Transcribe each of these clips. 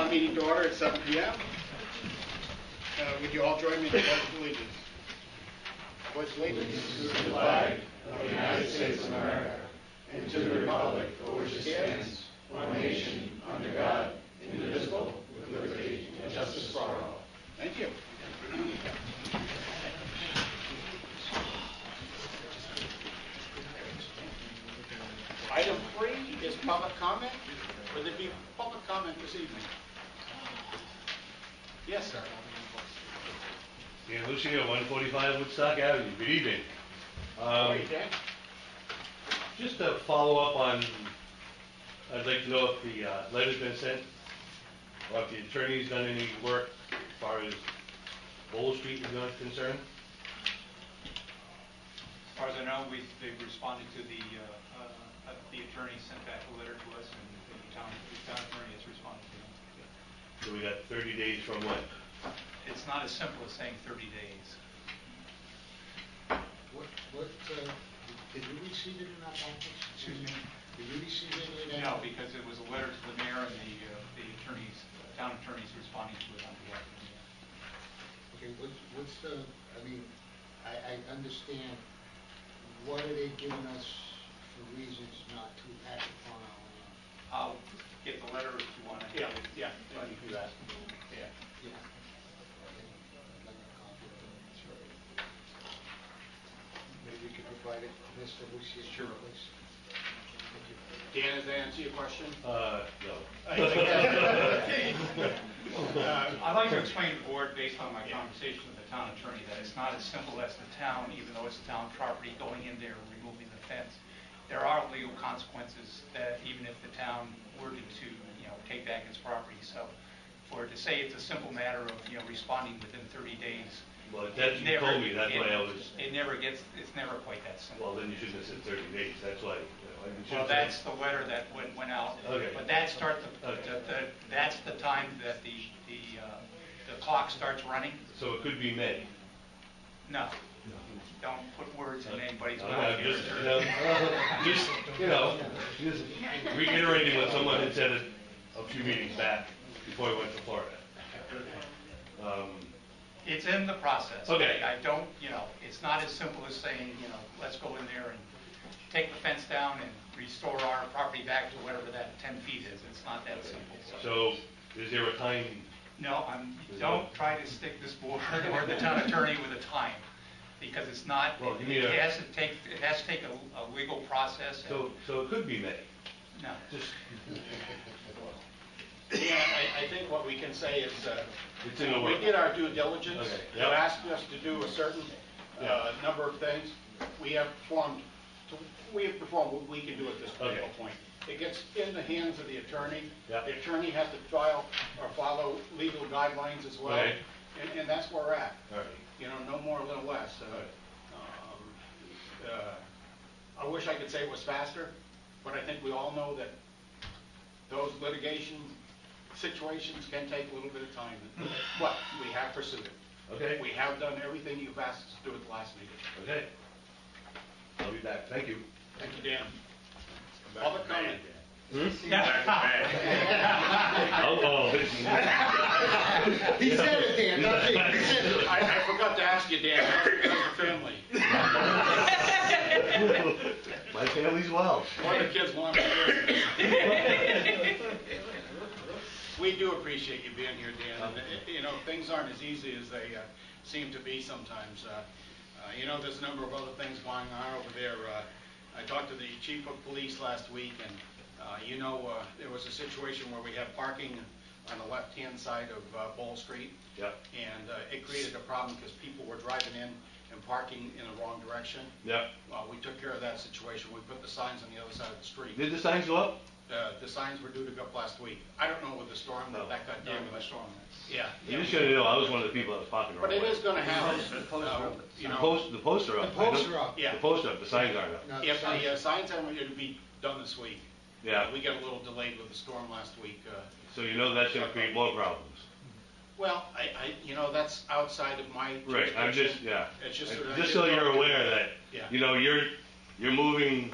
Town meeting to order at 7 p.m. Would you all join me in the Pledge of Allegiance? Pledge allegiance to the flag of the United States of America and to the republic for which it stands, one nation, under God, indivisible, with liberty and justice for all. Thank you. Item 3 is public comment. Will there be public comment this evening? Yes, sir. Dan Lucio, 145 Woodstock Avenue. Good evening. How are you, Dan? Just to follow up on, I'd like to know if the letter's been sent, or if the attorney's done any work as far as Bowl Street is concerned. As far as I know, they've responded to the attorney sent back a letter to us, and the town attorney has responded to them. So we got 30 days from when? It's not as simple as saying 30 days. Did you receive it in our package? Excuse me? Did you receive any of that? No, because it was a letter to the mayor, and the town attorney's responding to it on behalf of the mayor. Okay, what's the, I understand, what are they giving us for reasons not to act upon our land? I'll get the letter if you want to. Yeah. You can do that. Yeah. Yeah. Okay. I'd like a copy of it. Sure. Maybe we could provide it to Mr. Lucius. Sure. Please. Thank you. Dan, does that answer your question? No. I'd like to explain to the board, based on my conversation with the town attorney, that it's not as simple as the town, even though it's town property, going in there and removing the fence. There are legal consequences that even if the town were to take back its property. So for it to say it's a simple matter of responding within 30 days. Well, that's you told me. That's why I was. It's never quite that simple. Well, then you shouldn't have said 30 days. That's why. Well, that's the letter that went out. Okay. But that starts that's the time that the clock starts running. So it could be May. No. Don't put words in anybody's mouth. Just reiterating what someone had said a few meetings back before we went to Florida. It's in the process. Okay. I don't, it's not as simple as saying, let's go in there and take the fence down and restore our property back to whatever that 10 feet is. It's not that simple. So is there a time? No, don't try to stick this board or the town attorney with a time, because it's not. Well, it has to take a legal process. So it could be May. No. Just. Yeah, I think what we can say is It's in the we works. did our due diligence. Okay. You Yep. asked us to do a certain number of things. We have performed what we can do at this critical point. It gets in the hands of the attorney. Yep. The attorney has to file or follow legal guidelines as well. Okay. And that's where we're at. All right. No more, a little less. I wish I could say it was faster, but I think we all know that those litigation situations can take a little bit of time. But we have pursued it. Okay. We have done everything you've asked us to do at the last meeting. Okay. I'll be back. Thank you. Thank you, Dan. Public comment. Oh. He said it, Dan, not me. He said it. I forgot to ask you, Dan, how's the family? My family's well. What do the kids want to hear? We do appreciate you being here, Dan. And, things aren't as easy as they seem to be sometimes. There's a number of other things going on over there. I talked to the chief of police last week, and there was a situation where we have parking on the left-hand side of Bowl Street. Yep. And it created a problem because people were driving in and parking in the wrong direction. Yep. We took care of that situation. We put the signs on the other side of the street. Did the signs go up? The signs were due to go up last week. I don't know with the storm that got done with the storm. Yeah. You just gotta know, I was one of the people that was parking But around. it is going to happen. The poster up. The poster up. Yeah. The poster up, the signs aren't up. No, If the signs haven't, it'll be done this week. Yeah. We got a little delayed with the storm last week. So that's gonna create more problems. Well, that's outside of my Right, I'm jurisdiction. just, It's just just so you're aware that, Yeah. you're moving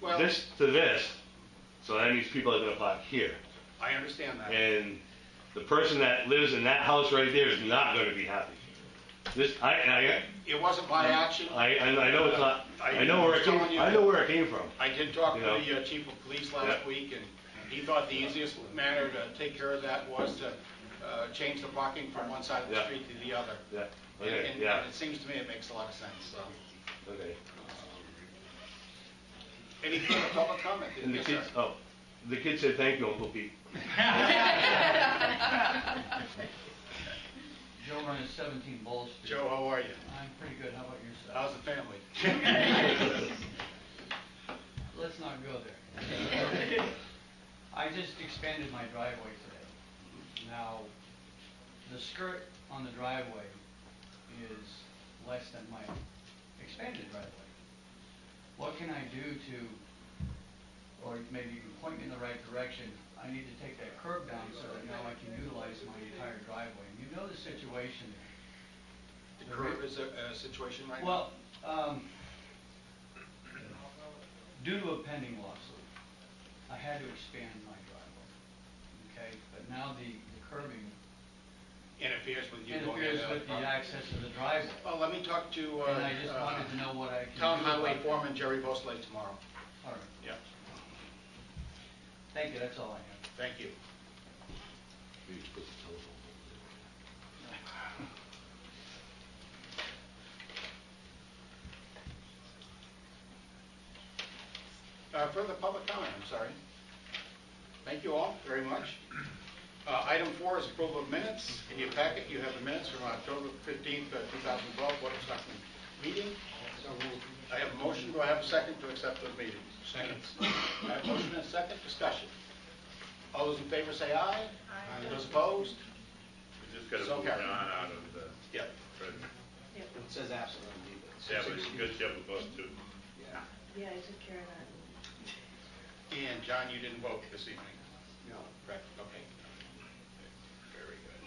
Well, this to this, so that means people are gonna park here. I understand that. And the person that lives in that house right there is not gonna be happy. This, It wasn't my action. I know it's not, I know where it came, telling you I know where it came from. I did talk to You know? the chief of police last Yeah. week, and he thought the easiest manner to take care of that was to change the parking from one side of the Yeah. street to the other. Yeah, And- okay, and yeah, it seems to me it makes a lot of sense, so. okay. Any further public comment? And the Yes, kids, sir. oh, the kid said thank you, Uncle Pete. Joe runs 17 Bull Street. Joe, how are you? I'm pretty good. How about yourself? How's the family? Let's not go there. I just expanded my driveway today. Now, the skirt on the driveway is less than my expanded driveway. What can I do to, or maybe you can point me in the right direction? I need to take that curb down so that now I can utilize my entire driveway. And you know the situation there. The curb is a situation right now? Well, due to a pending lawsuit, I had to expand my driveway, okay? But now the curbing Interferes with you going interferes into with the access of the driveway. Well, let me talk to And I just wanted to know what I can do. Town Highway about that. Foreman Jerry Bosley tomorrow. All right, Yeah, thank you, that's all I have. thank you. Further public comment, I'm sorry. Thank you all very much. Item 4 is approval of minutes. In your packet, you have the minutes from October 15th, 2012, Board of Selectmen meeting. So moved. I have a motion. Do I have a second to accept those meetings? Second. I have a motion and a second. Discussion. All those in favor say aye. Aye. Those opposed? We just gotta So move carried. John out of the, Yep. It says absolutely. yeah, but it's a good job with us too. Yeah. Yeah, I took care of that. And John, you didn't vote this evening? No. Correct, okay. Very good.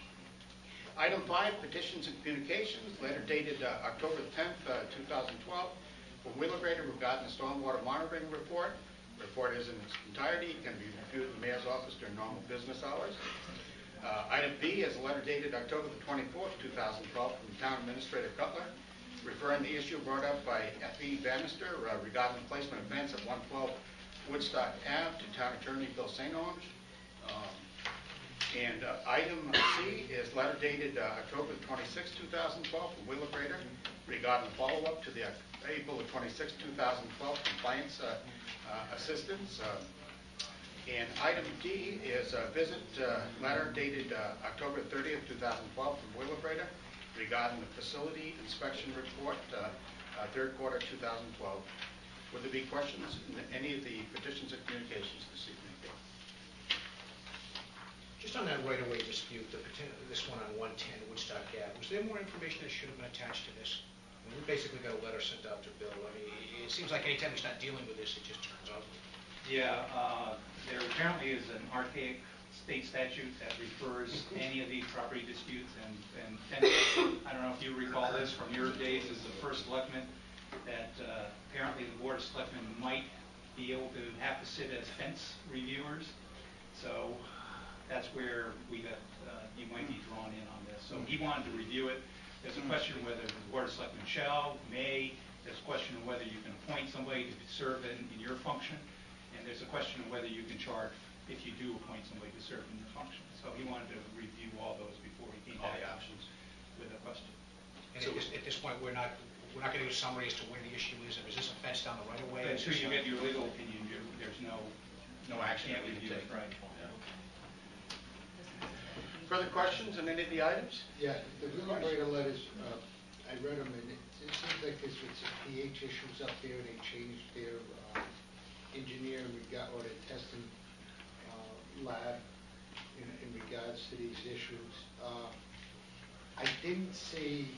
Item 5, petitions and communications, letter dated October 10th, 2012, from Wheelabrator regarding the stormwater monitoring report. The report is in its entirety, can be reviewed in the mayor's office during normal business hours. Item B is a letter dated October the 24th, 2012, from Town Administrator Cutler, referring the issue brought up by F.E. Bannister regarding the placement of fence at 112 Woodstock Ave to Town Attorney Bill St. Onge. And item C is letter dated October 26, 2012 from Wheelabrator regarding the follow-up to the April 26, 2012 compliance assistance. And item D is a visit letter dated October 30th, 2012 from Wheelabrator regarding the facility inspection report, third quarter 2012. Would there be questions in any of the petitions and communications this evening? Just on that right-of-way dispute, this one on 110 Woodstock Ave, was there more information that should have been attached to this? I mean, we basically got a letter sent out to Bill. I mean, it seems like anytime we start dealing with this, it just turns out. Yeah, there apparently is an archaic state statute that refers any of these property disputes, and I don't know if you recall this from your days as the first selectman, that apparently the Board of Selectmen might be able to have to sit as fence reviewers. So that's where we got, you might be drawn in on this. So he wanted to review it. There's a question whether the Board of Selectmen shall, may. There's a question of whether you can appoint somebody to serve in your function. And there's a question of whether you can charge if you do appoint somebody to serve in your function. So he wanted to review all those before he came All back the options. with a question. And at this point, we're not going to do a summary as to where the issue is. Is this a fence down the right-of-way? Until you get your legal opinion, there's no action can't that we can review it, take. right? Further questions on any of the items? Yeah, the Wheelabrator letters, I read them, and it seems like there's some pH issues up there. They changed their engineer or their testing lab in regards to these issues. I didn't see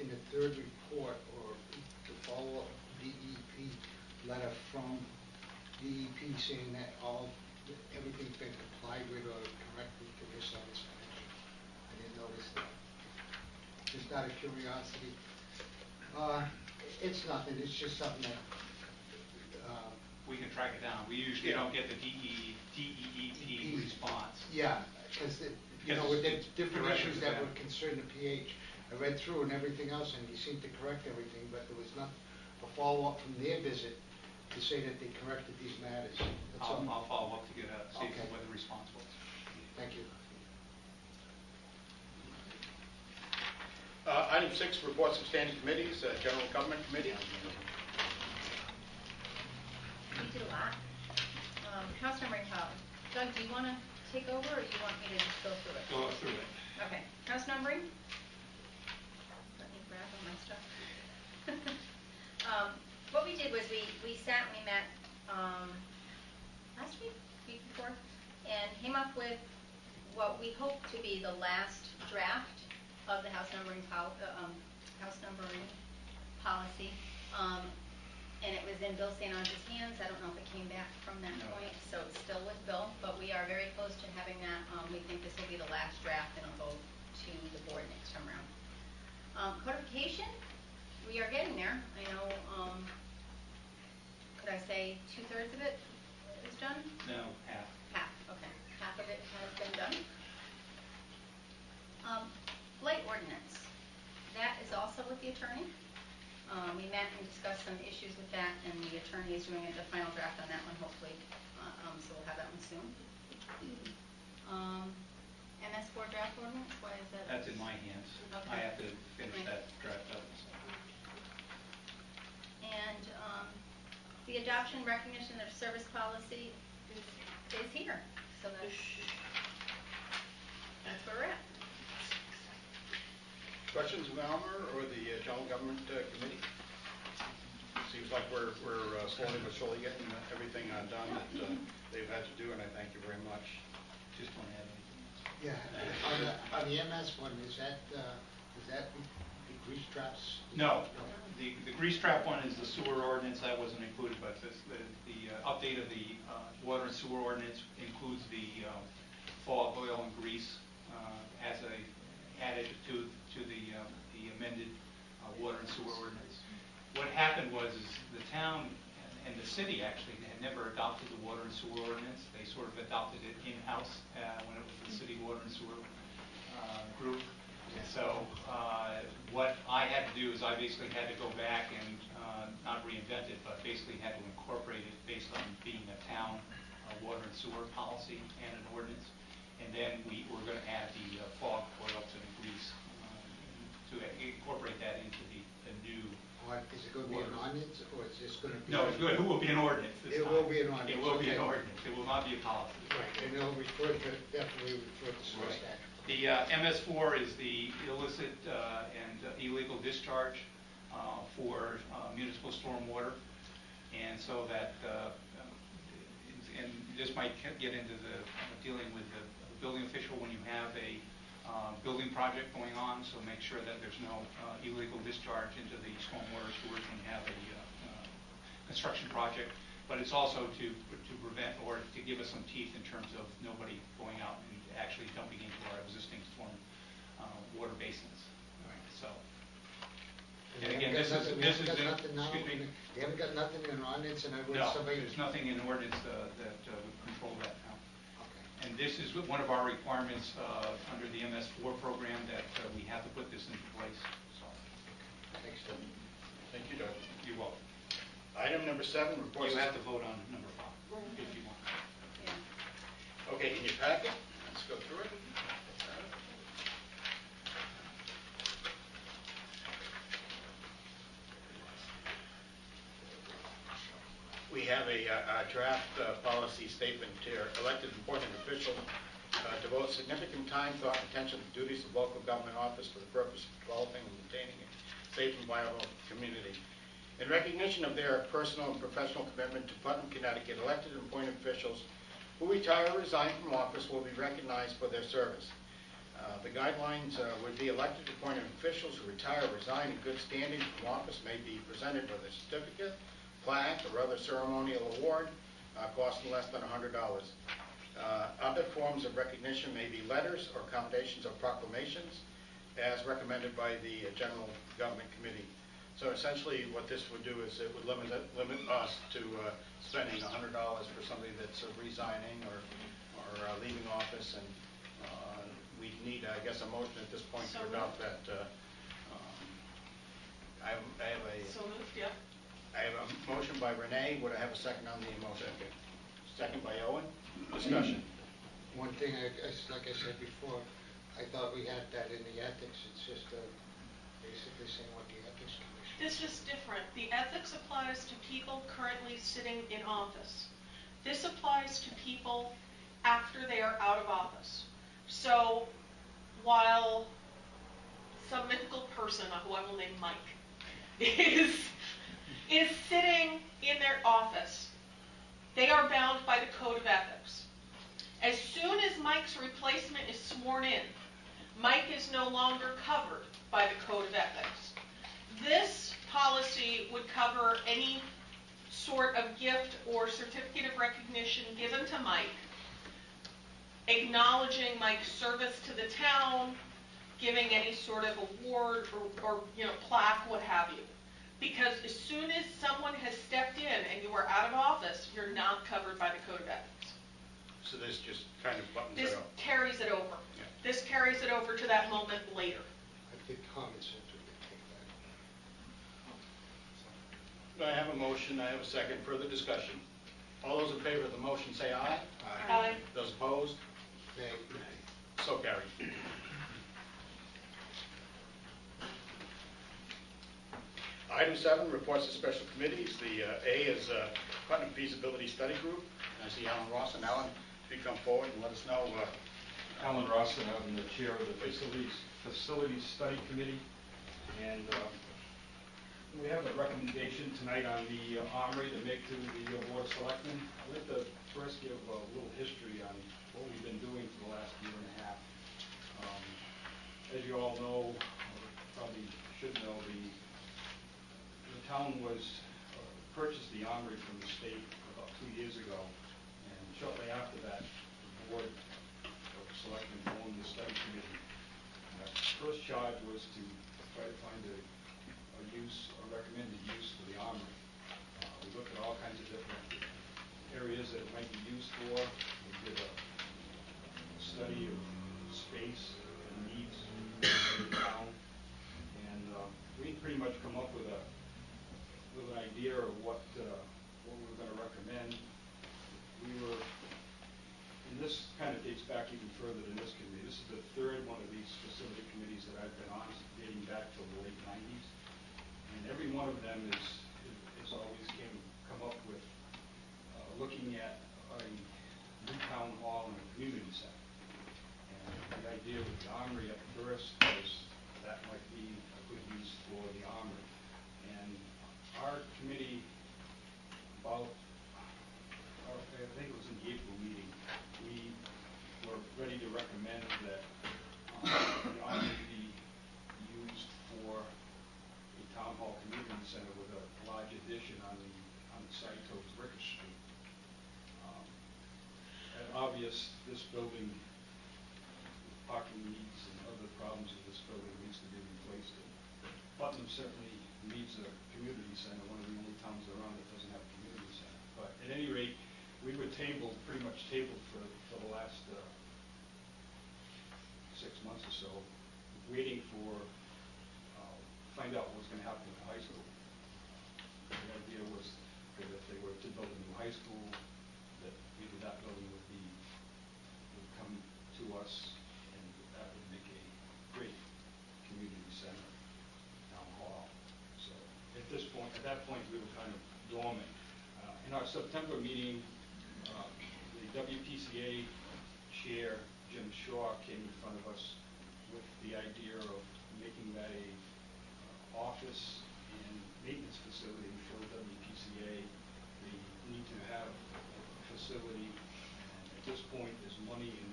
in the third report or the follow-up DEP letter from DEP saying that everything's been complied with or correctly to their satisfaction. I didn't notice that. Just out of curiosity. It's nothing, it's just something that We can track it down. We usually don't get the DEEP response. Yeah, because, you know, with the different Correct, issues that yeah. would concern the PH, I read through and everything else, and he seemed to correct everything, but there was not a follow-up from their visit to say that they corrected these matters. That's all. I'll follow up to get see Okay. what the response was. Thank you. Item 6, reports of standing committees, General Government Committee. We did a lot. House numbering power. Doug, do you want to take over, or do you want me to just go through it? Go through it. Okay, house numbering. Let me grab all my stuff. What we did was we met last week before, and came up with what we hope to be the last draft of the house numbering policy. And it was in Bill St. Ange's hands. I don't know if it came back from that No. point, so it's still with Bill, but we are very close to having that. We think this will be the last draft, and it'll go to the board next time around. Codification, we are getting there. I know, could I say 2/3 of it is done? No, half. Half, okay. Half of it has been done. Blight ordinance, that is also with the attorney. We met and discussed some issues with that, and the attorney is doing the final draft on that one, hopefully, so we'll have that one soon. MS4 draft ordinance, why is that? That's in my hands. Okay. I have to finish Okay. that draft up. And the adoption recognition of service policy is here, so that's where we're at. Questions of Almer or the General Government Committee? Seems like we're slowly but surely getting everything done that they've had to do, and I thank you very much. Just want to add anything else. Yeah, on the MS one, is that the grease traps? No, the grease trap one is the sewer ordinance, that wasn't included, but the update of the water and sewer ordinance includes the fog, oil, and grease as added to the amended water and sewer ordinance. What happened was is the town and the city actually had never adopted the water and sewer ordinance. They sort of adopted it in-house when it was the city water and sewer group. So what I had to do is I basically had to go back and not reinvent it, but basically had to incorporate it based on being a town water and sewer policy and an ordinance. And then we were going to add the fog, oils, and grease to incorporate that into the new. Is it going to be an ordinance, or is this going to be? No, it's good. It will be an ordinance this It time. will be an ordinance. It will be an Okay. ordinance. It will not be a policy. Right, and it'll definitely refer to source Right. statute. The MS4 is the illicit and illegal discharge for municipal stormwater. And so that, and this might get into the dealing with the building official when you have a building project going on, so make sure that there's no illegal discharge into the stormwater sewers when you have a construction project. But it's also to prevent or to give us some teeth in terms of nobody going out and actually dumping into our existing storm water basins. So, and again, this is, We haven't got in- nothing now, excuse me. you haven't got nothing in ordinance, and I would No, somebody. there's nothing in the ordinance that would control that now. Okay. And this is one of our requirements under the MS4 program that we have to put this into place. So, Thanks, Tom. Thank you, Doug. you're welcome. Item number 7, reports. You have to vote on number 5 if you want. Yeah. Okay, in your packet, let's go through it. We have a draft policy statement here. Elected and appointed officials devote significant time, thought, and attention to the duties of local government office for the purpose of developing and maintaining a safe and viable community. In recognition of their personal and professional commitment to Putnam, Connecticut, elected and appointed officials who retire or resign from office will be recognized for their service. The guidelines would be elected and appointed officials who retire or resign in good standing from office may be presented with a certificate, plaque, or other ceremonial award costing less than $100. Other forms of recognition may be letters or accommodations or proclamations as recommended by the General Government Committee. So essentially, what this would do is it would limit us to spending $100 for somebody that's resigning or leaving office, and we need, I guess, a motion at this point to adopt that. I have a So moved, yeah. I have a motion by Renee. Would I have a second on the motion? Second by Owen. Discussion. One thing, like I said before, I thought we had that in the ethics. It's just basically saying what the ethics commission. This is different. The ethics applies to people currently sitting in office. This applies to people after they are out of office. So while some mythical person, who I will name Mike, is sitting in their office, they are bound by the code of ethics. As soon as Mike's replacement is sworn in, Mike is no longer covered by the code of ethics. This policy would cover any sort of gift or certificate of recognition given to Mike, acknowledging Mike's service to the town, giving any sort of award or plaque, what have you. Because as soon as someone has stepped in and you are out of office, you're not covered by the code of ethics. So this just kind of buttons This it up. carries it over. Yeah. This carries it over to that moment later. I think common sense would dictate that. I have a motion. I have a second. Further discussion. All those in favor of the motion say aye. Aye. Those opposed? Nay. So carried. Item 7, reports of special committees. The A is Putnam Feasibility Study Group. I see Alan Rawson. Alan, if you come forward and let us know. Alan Rawson, I'm the chair of the Facilities Study Committee, and we have a recommendation tonight on the Armory to make to the Board of Selectmen. I'd like to first give a little history on what we've been doing for the last year and a half. As you all know, or probably should know, the town purchased the Armory from the state about 2 years ago, and shortly after that, the Board of Selectmen formed the study committee. First charge was to try to find a recommended use for the Armory. We looked at all kinds of different areas that it might be used for. We did a study of space and needs in the town, and we pretty much come up with an idea of what we were going to recommend. And this kind of dates back even further than this committee. This is the third one of these facility committees that I've been on, dating back to the late 90s. And every one of them is always come up with looking at a new town hall and a community center. And the idea with the Armory at first was that might be a good use for the Armory. And our committee, I think it was in the April meeting, we were ready to recommend that the Armory be used for a town hall community center with a large addition on the site towards Ricker Street. And obvious, this building, parking needs and other problems with this building needs to be replaced. Putnam certainly needs a community center, one of the only towns around that doesn't have a community center. But at any rate, we were pretty much tabled for the last 6 months or so, waiting for, find out what was going to happen with the high school. The idea was that if they were to build a new high school, that maybe that building would come to us, and that would make a great community center, town hall. So at that point, we were kind of dormant. In our September meeting, the WPCA chair, Jim Shaw, came in front of us with the idea of making that a office and maintenance facility. We showed WPCA the need to have a facility, and at this point, there's money in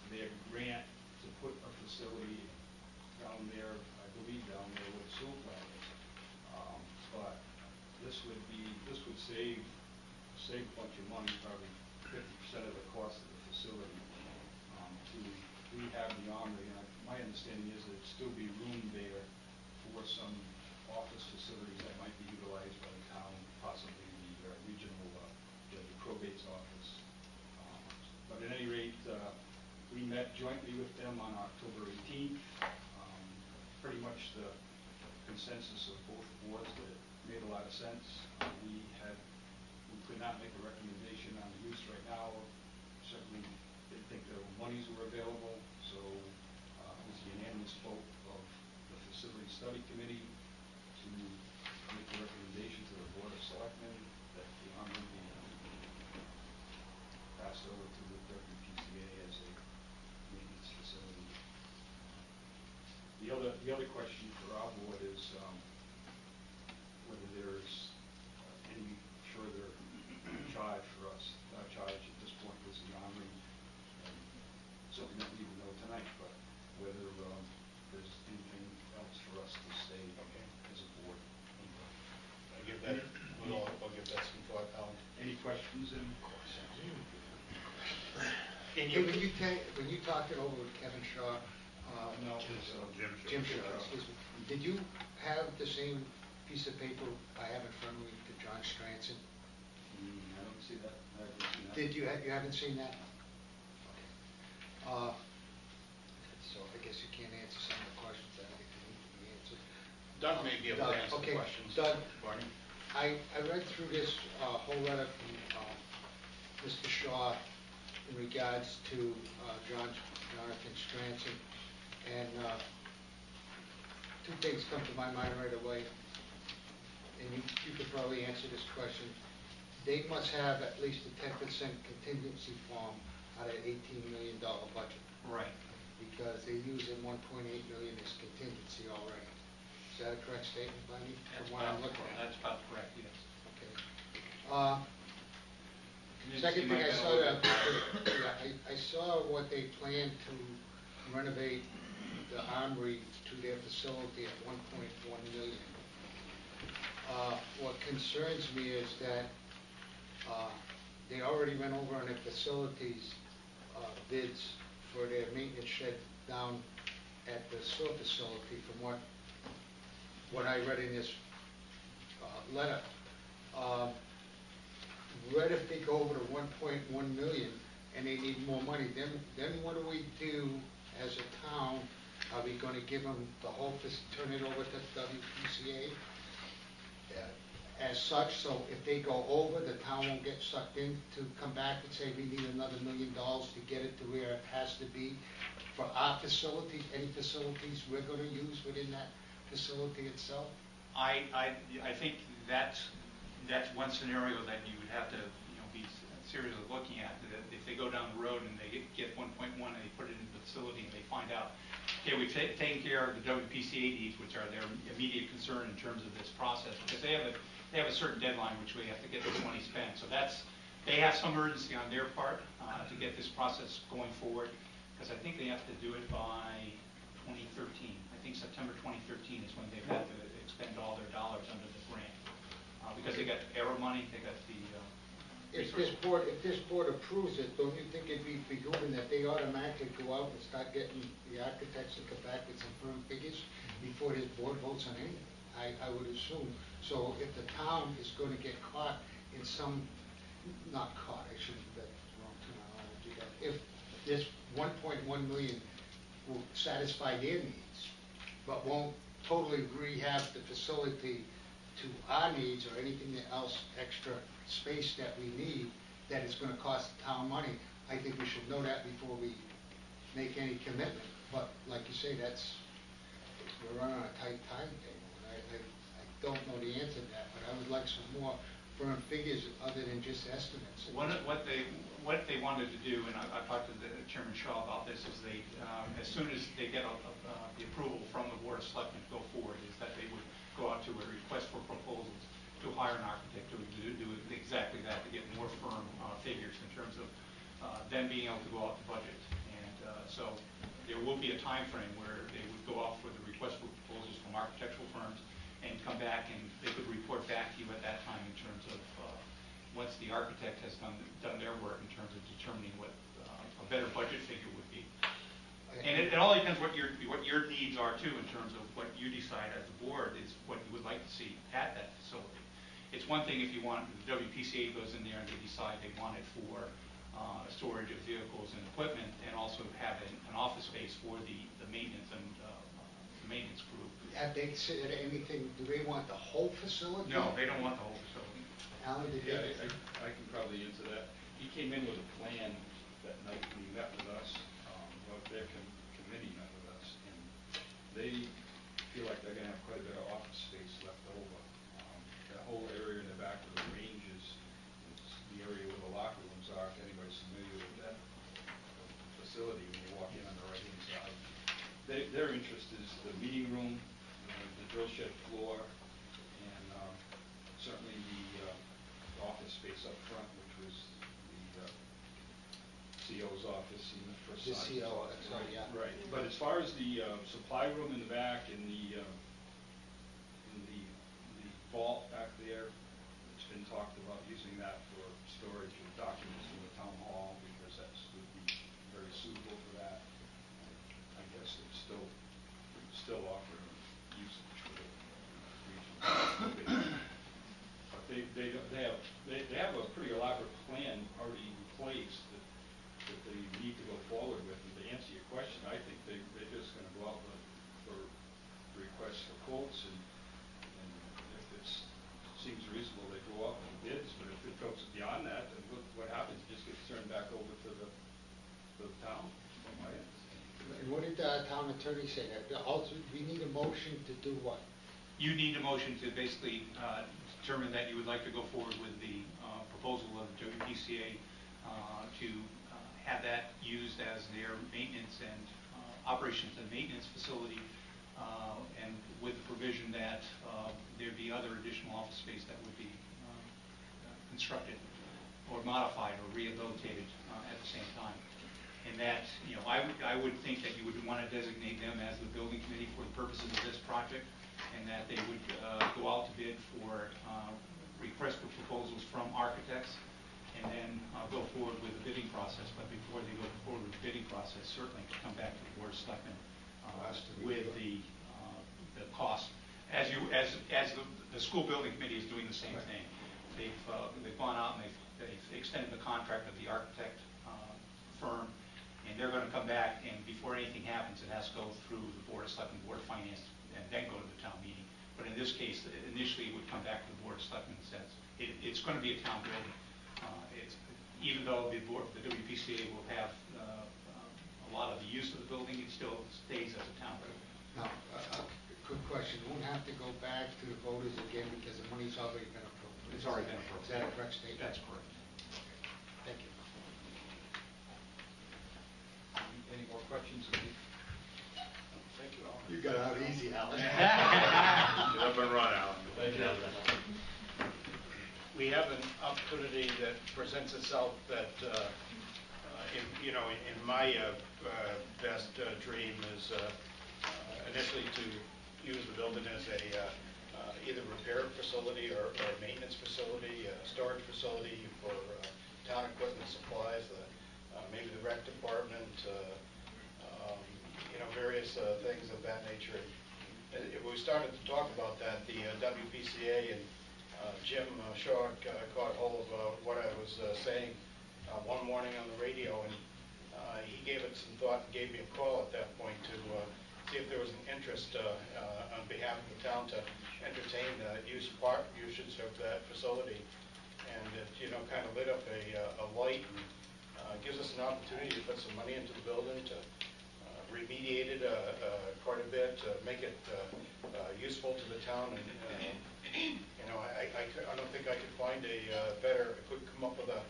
their grant to put a facility down there, I believe down there where the sewer plant is. But this would save a bunch of money, probably 50% of the cost of the facility, to rehab the Armory. And my understanding is that there'd still be room there for some office facilities that might be utilized by the town, possibly the regional, the probate's office. But at any rate, we met jointly with them on October 18th. Pretty much the consensus of both boards that it made a lot of sense. We could not make a recommendation on the use right now. Certainly didn't think the monies were available, so it was a unanimous vote of the Facility Study Committee to make a recommendation to the Board of Selectmen that the Armory be passed over to the WPCA as a maintenance facility. The other question for our board is whether there's any further charge for us. Our charge at this point was the Armory, something that we even know tonight, but whether there's anything else for us to say as a board. I'll give that some thought, Alan. Any questions? Hey, when you talked it over with Kevin Shaw, No. Jim Shaw, excuse me, did you have the same piece of paper I have in front of me to John Stranson? I don't see that. I haven't seen that. You haven't seen that? Okay. So I guess you can't answer some of the questions that I think need to be answered. Doug may be able to answer the Okay, questions. Doug, Barney? I read through this whole letter from Mr. Shaw in regards to Jonathan Stranson, and two things come to my mind right away, and you could probably answer this question. They must have at least a 10% contingency form out of an $18 million budget. Right. Because they use in 1.8 million as contingency already. Is that a correct statement by me? From what I'm looking at? That's about correct, yes. Okay. Second thing I saw, I saw what they plan to renovate the Armory to their facility at 1.1 million. What concerns me is that they already went over on their facilities bids for their maintenance shed down at the sewer facility from what I read in this letter. What if they go over to 1.1 million and they need more money? Then what do we do as a town? Are we going to give them the whole, turn it over to WPCA as such? So if they go over, the town won't get sucked in to come back and say we need another $1 million to get it to where it has to be for our facilities, any facilities we're going to use within that facility itself? I think that's one scenario that you would have to be seriously looking at. That if they go down the road and they get 1.1 and they put it in the facility and they find out, okay, we've taken care of the WPCA needs, which are their immediate concern in terms of this process, because they have a certain deadline which we have to get this money spent. So they have some urgency on their part to get this process going forward, because I think they have to do it by 2013. I think September 2013 is when they've had to expend all their dollars under the grant. Because they got arrow money, they got the If this board approves it, don't you think it'd be behooving that they automatically go out and start getting the architects to come back with some firm figures before this board votes on anything? I would assume. So if the town is going to get caught in some, not caught, I shouldn't, that's the wrong term, I don't want to do that. If this 1.1 million will satisfy their needs, but won't totally rehab the facility to our needs or anything else extra space that we need that is going to cost the town money, I think we should know that before we make any commitment. But like you say, we're running on a tight timetable. I don't know the answer to that, but I would like some more firm figures other than just estimates. what they wanted to do, and I talked to Chairman Shaw about this, is they as soon as they get the approval from the Board of Selectmen to go forward, is that they would go out to a request for proposals to hire an architect to do exactly that, to get more firm figures in terms of them being able to go out to budget. And so there will be a time frame where they would go out for the request for proposals from architectural firms and come back, and they could report back to you at that time in terms of once the architect has done their work in terms of determining what a better budget figure would be. And it all depends what your needs are too, in terms of what you decide as a board is what you would like to see at that facility. It's one thing if you want, the WPCA goes in there and they decide they want it for storage of vehicles and equipment, and also have an office space for the maintenance and the maintenance group. Have they considered anything, do they want the whole facility? No, they don't want the whole facility. Alan, did Yeah, they? I can probably answer that. He came in with a plan that night when he met with us, well, their committee met with us, and they feel like they're gonna have quite a bit of office space left over. That whole area in the back of the range is the area where the locker rooms are, if anybody's familiar with that facility when you walk in on the right-hand side. Their interest is the meeting room, the drill shed floor, and certainly the office space up front, which was the CO's office and the first The scientist CO, office. that's right, yeah. Right, but as far as the supply room in the back and the vault back there, it's been talked about using that for storage of documents in the town hall, because that would be very suitable for that. I guess it's still offering usage for the region. But they have a pretty elaborate plan already in place that they need to go forward with. And to answer your question, I think they're just going to go out for requests for quotes, and if it seems reasonable, they go up with bids. But if it goes beyond that, then what happens? It just gets turned back over to the town. From my end. And what did the town attorney say? Also, we need a motion to do what? You need a motion to basically determine that you would like to go forward with the proposal of the WPCA to have that used as their maintenance and operations and maintenance facility, and with the provision that there'd be other additional office space that would be constructed or modified or rehabilitated at the same time. And that, I would think that you would want to designate them as the building committee for the purposes of this project, and that they would go out to bid for request for proposals from architects, and then go forward with the bidding process. But before they go forward with the bidding process, certainly to come back to the board of selectmen with the cost. As the school building committee is doing the same thing. They've gone out and they've extended the contract of the architect firm, and they're going to come back, and before anything happens, it has to go through the board of selectmen, board of finance, and then go to the town meeting. But in this case, initially it would come back to the board of selectmen and says it's going to be a town building. Even though the WPCA will have a lot of the use of the building, it still stays as a town building. Now, quick question. You won't have to go back to the voters again because the money's already been approved. It's already been approved. Is that a correct statement? That's correct. Thank you. Any more questions? Thank you, Alan. You got out easy, Alan. Get up and run, Alan. We have an opportunity that presents itself that, in my best dream is initially to use the building as a either repair facility or maintenance facility, storage facility for town equipment supplies, maybe the rec department, various things of that nature. We started to talk about that, the WPCA, and Jim Shaw caught hold of what I was saying one morning on the radio, and he gave it some thought and gave me a call at that point to see if there was an interest on behalf of the town to entertain usage of that facility. And it, kind of lit up a light and gives us an opportunity to put some money into the building, to remediate it quite a bit, make it useful to the town. And I don't think I could find could come up with a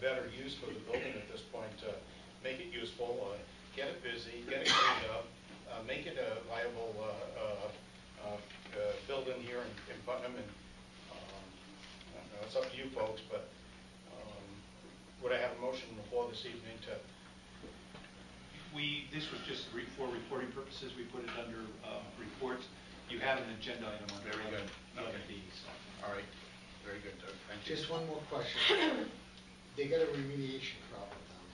better use for the building at this point to make it useful, get it busy, get it cleaned up, make it a viable building here in Putnam. And I don't know, it's up to you folks, but would I have a motion before this evening to? This was just for reporting purposes. We put it under reports. You have an agenda item on Very good. Okay. All right. Very good, Doug. Thank you. Just one more question. They got a remediation problem down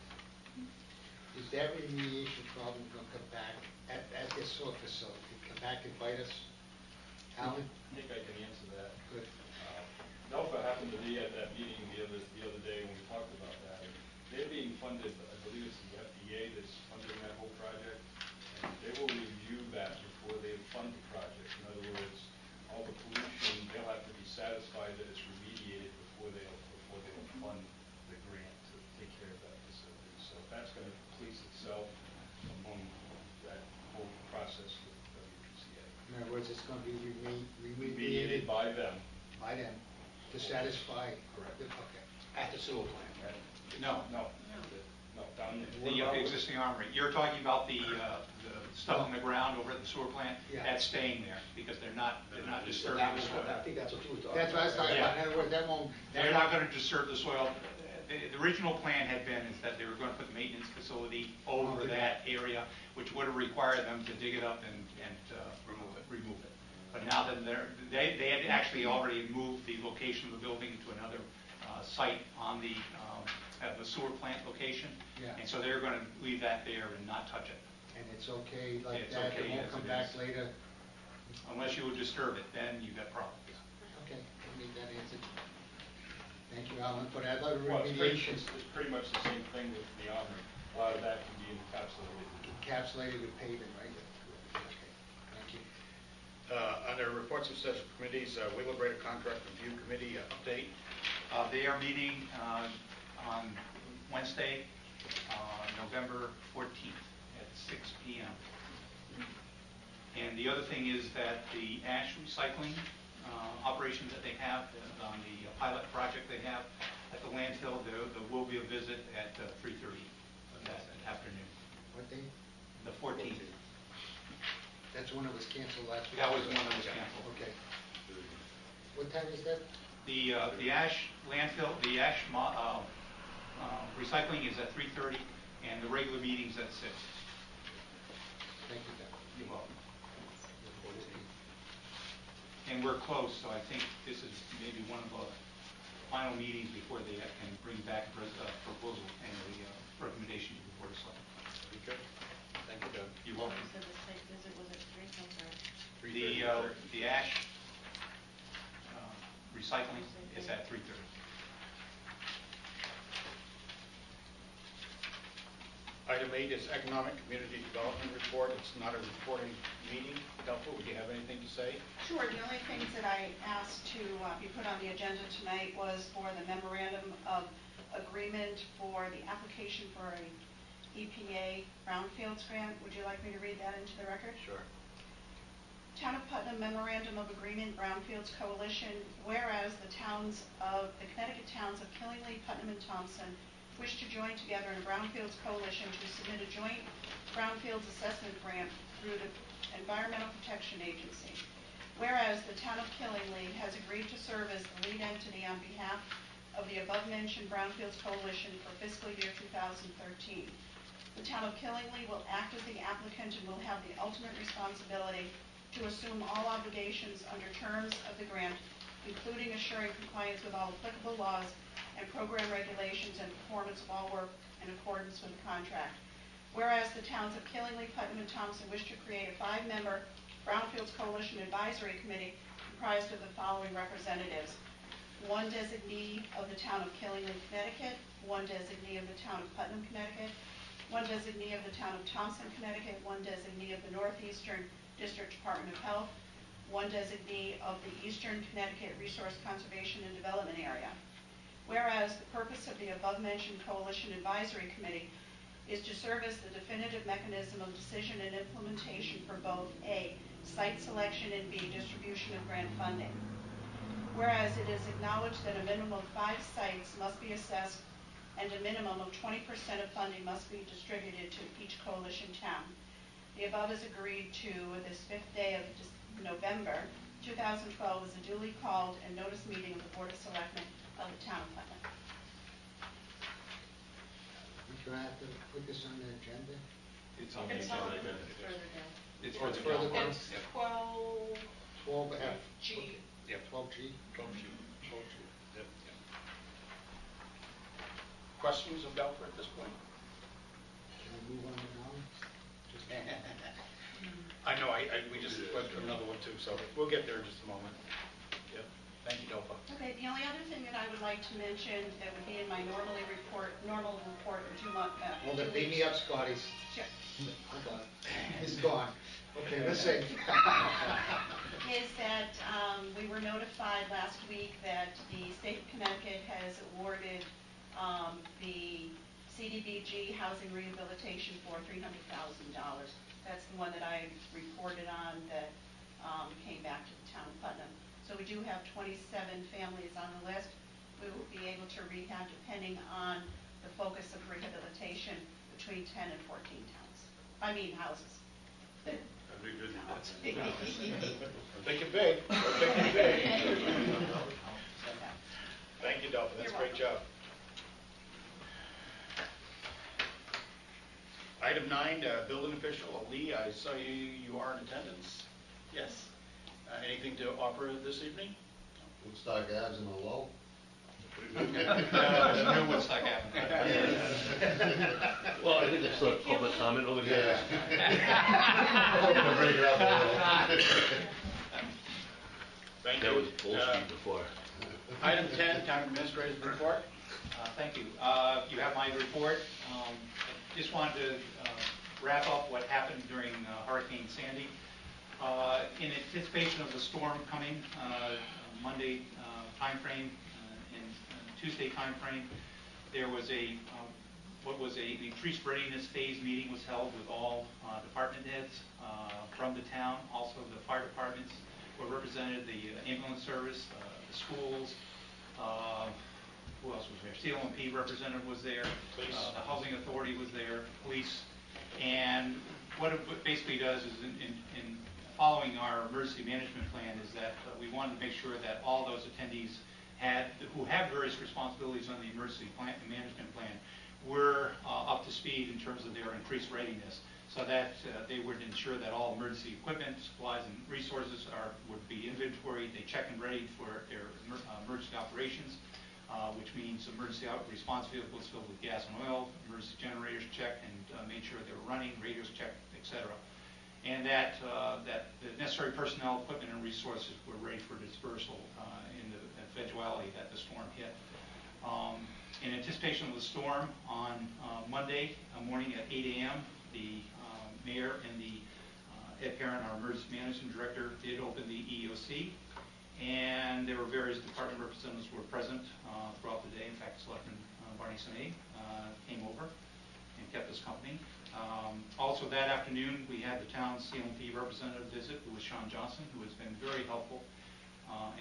there. Is that remediation problem gonna come back at this sort of facility, come back and bite us? Alan? I think I can answer that. Good. Delphi happened to be at that meeting the other day when we talked about that. They're being funded, I believe it's the FDA that's funding that whole project. And they will review that before they fund the project. In other words, all the pollution, they'll have to be satisfied that it's remediated before they'll fund the grant to take care of that facility. So that's going to police itself among that whole process with WPCA. In other words, it's gonna be Remediated by them. by them to satisfy. Correct. Okay. At the sewer plant, right? No, Down the existing armory. You're talking about the stuff on the ground over at the sewer plant? Yeah. That's staying there, because they're not disturbing the soil. I think that's what you were talking That's what I was talking about, in other words, that won't. They're not gonna disturb the soil. The original plan had been is that they were gonna put the maintenance facility over that area, which would have required them to dig it up and remove it. But now that they had actually already moved the location of the building to another site on the sewer plant location. Yeah. And so they're gonna leave that there and not touch it. And it's okay like It's that, okay it won't as come it back is. later? Unless you would disturb it, then you've got problems. Okay, I need that answered. Thank you, Alan, for that other Well, remediation it's pretty much the same thing with the armory. A lot of that can be encapsulated. encapsulated with paving, right? Okay, thank you. Under reports of special committees, Wheelabrator Contract Review Committee update. They are meeting on Wednesday, November 14th at 6 p.m. And the other thing is that the ash recycling operations that they have on the pilot project they have at the landfill, there will be a visit at 3:30 that afternoon, What day? the 14th. That's when it was canceled last week? That was the one that was canceled. Okay. What time is that? The ash landfill, the ash recycling is at 3:30, and the regular meeting's at 6. Thank you, Doug. You're welcome. And we're close, so I think this is maybe one of the final meetings before they can bring back a proposal and a recommendation to the Board of Selectmen. Okay. Thank you, Doug. You're welcome. So the site visit was at 3, I'm sorry. The ash recycling is at 3:30. Item 8 is Economic Community Development Report. It's not a reporting meeting. Delphi, would you have anything to say? Sure, the only things that I asked to be put on the agenda tonight was for the memorandum of agreement for the application for a EPA brownfields grant. Would you like me to read that into the record? Sure. Town of Putnam Memorandum of Agreement, Brownfields Coalition, whereas the Connecticut towns of Killingly, Putnam, and Thompson wish to join together in a Brownfields Coalition to submit a joint Brownfields assessment grant through the Environmental Protection Agency. Whereas the town of Killingly has agreed to serve as the lead entity on behalf of the above-mentioned Brownfields Coalition for fiscal year 2013. The town of Killingly will act as the applicant and will have the ultimate responsibility to assume all obligations under terms of the grant, including assuring compliance with all applicable laws and program regulations and performance of all work in accordance with the contract. Whereas the towns of Killingly, Putnam, and Thompson wish to create a 5-member Brownfields Coalition Advisory Committee comprised of the following representatives: 1 designee of the town of Killingly, Connecticut, 1 designee of the town of Putnam, Connecticut, 1 designee of the town of Thompson, Connecticut, 1 designee of the Northeastern District Department of Health, 1 designee of the Eastern Connecticut Resource Conservation and Development Area. Whereas the purpose of the above-mentioned Coalition Advisory Committee is to serve as the definitive mechanism of decision and implementation for both A, site selection, and B, distribution of grant funding. Whereas it is acknowledged that a minimum of 5 sites must be assessed and a minimum of 20% of funding must be distributed to each coalition town. The above is agreed to this 5th day of November 2012 as a duly called and notice meeting of the Board of Selectmen of the town of Putnam. We're going to have to put this on the agenda? It's on the It's agenda. further down. It's further Further down. down. It's 12G. 12F. Yeah, 12G. 12G. Yep. Questions of Delphi at this point? Can we I know, we just went through another one too, so we'll get there in just a moment. Yep. Thank you, Delpha. Okay, the only other thing that I would like to mention that would be in my normal report in 2 months. Well, then beat me up, Scotty. Sure. Hold on. He's gone. Okay, let's see. Is that we were notified last week that the state of Connecticut has awarded the CDBG housing rehabilitation for $300,000. That's the one that I reported on that came back to the town of Putnam. So we do have 27 families on the list. We will be able to rehab, depending on the focus of rehabilitation, between 10 and 14 houses. That'd be good. Think it big. Think it big. Thank you, Delpha. That's a great job. Item 9, building official, Lee, I saw you are in attendance. Yes. Anything to offer this evening? Woodstock Avenue in a low. No, new Woodstock Avenue. Well, I think that's a public comment over here. Bring it up a little. Thank you. That was bullshit before. Item 10, town administrator's report. Thank you. You have my report. Just wanted to wrap up what happened during Hurricane Sandy. In anticipation of the storm coming, Monday timeframe and Tuesday timeframe, there was what was a increased readiness phase meeting was held with all department heads from the town. Also, the fire departments were represented, the ambulance service, the schools. Who else was there? CLMP representative was there. The housing authority was there. Police. And what it basically does is, in following our emergency management plan, is that we wanted to make sure that all those attendees who have various responsibilities on the emergency management plan were up to speed in terms of their increased readiness, so that they would ensure that all emergency equipment, supplies, and resources would be inventoried. They check and ready for their emergency operations, which means emergency response vehicles filled with gas and oil, emergency generators checked and made sure they were running, radios checked, etc. And that the necessary personnel, equipment, and resources were ready for dispersal in the eventuality that the storm hit. In anticipation of the storm, on Monday morning at 8 a.m., the mayor and Ed Parent, our emergency management director, did open the EOC, and there were various department representatives who were present throughout the day. In fact, Selectman Barney Sine came over and kept us company. Also that afternoon, we had the town's CLMP representative visit, who was Sean Johnson, who has been very helpful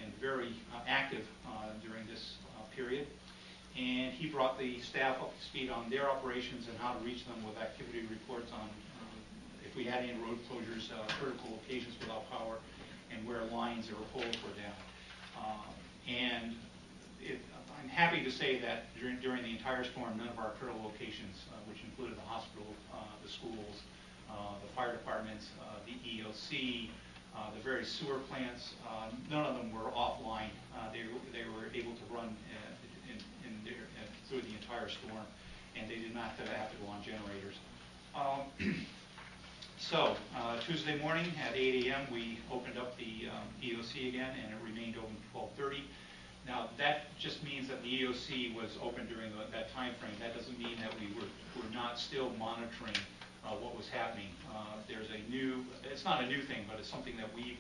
and very active during this period. And he brought the staff up to speed on their operations and how to reach them with activity reports on if we had any road closures, critical locations without power, and where lines or poles were down. I'm happy to say that during the entire storm, none of our critical locations, which included the hospital, the schools, the fire departments, the EOC, the various sewer plants, none of them were offline. They were able to run through the entire storm, and they did not have to go on generators. So Tuesday morning at 8 a.m. we opened up the EOC again, and it remained open until 12:30. Now that just means that the EOC was open during that time frame. That doesn't mean that we were not still monitoring what was happening. There's a new, it's not a new thing, but it's something that we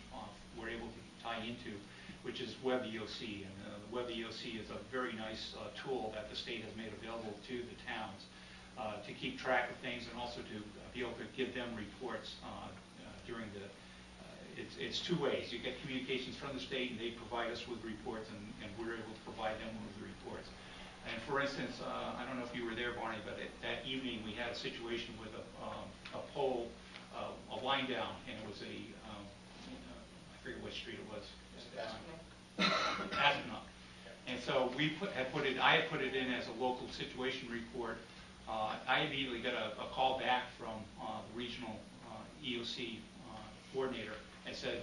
were able to tie into, which is Web EOC. And the Web EOC is a very nice tool that the state has made available to the towns to keep track of things, and also to be able to give them reports during the, it's two ways. You get communications from the state, and they provide us with reports, and we're able to provide them with the reports. And for instance, I don't know if you were there, Barney, but that evening we had a situation with a pole, a line down, and it was I forget which street it was. Aspinall. And so I had put it in as a local situation report. I immediately got a call back from the regional EOC coordinator and said,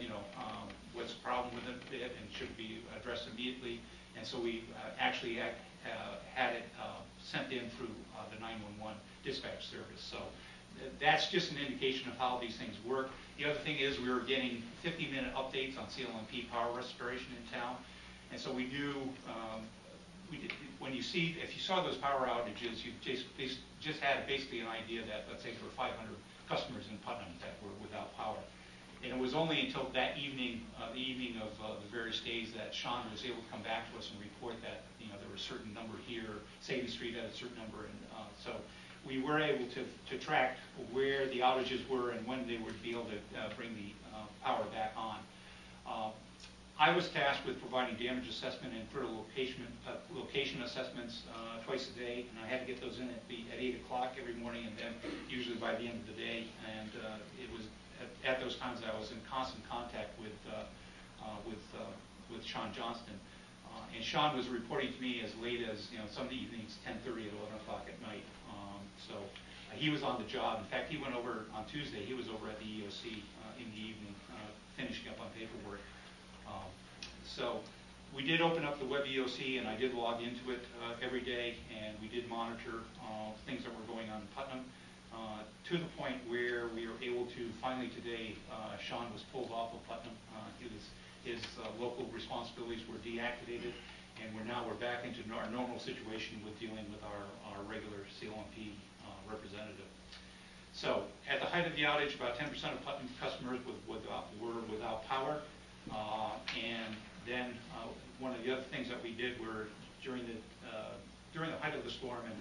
what's the problem with it and should be addressed immediately. And so we actually had it sent in through the 911 dispatch service. So that's just an indication of how these things work. The other thing is we were getting 50-minute updates on CLMP power restoration in town. And so we do, if you saw those power outages, you just had basically an idea that, let's say, there were 500 customers in Putnam that were without power. And it was only until that evening, the evening of the various days, that Sean was able to come back to us and report that, there were a certain number here, Sadie Street had a certain number, and so we were able to track where the outages were and when they would be able to bring the power back on. I was tasked with providing damage assessment and critical location assessments twice a day, and I had to get those in at 8 o'clock every morning, and then usually by the end of the day. And it was at those times that I was in constant contact with Sean Johnston. And Sean was reporting to me as late as some of the evenings, 10:30 at 11 o'clock at night. So he was on the job. In fact, he went over on Tuesday. He was over at the EOC in the evening, finishing up on paperwork. So we did open up the web EOC, and I did log into it every day, and we did monitor things that were going on in Putnam, to the point where we were able to finally today, Sean was pulled off of Putnam. His local responsibilities were deactivated, and we're back into our normal situation with dealing with our regular CLMP representative. So at the height of the outage, about 10% of Putnam customers were without power. And then one of the other things that we did were during the height of the storm and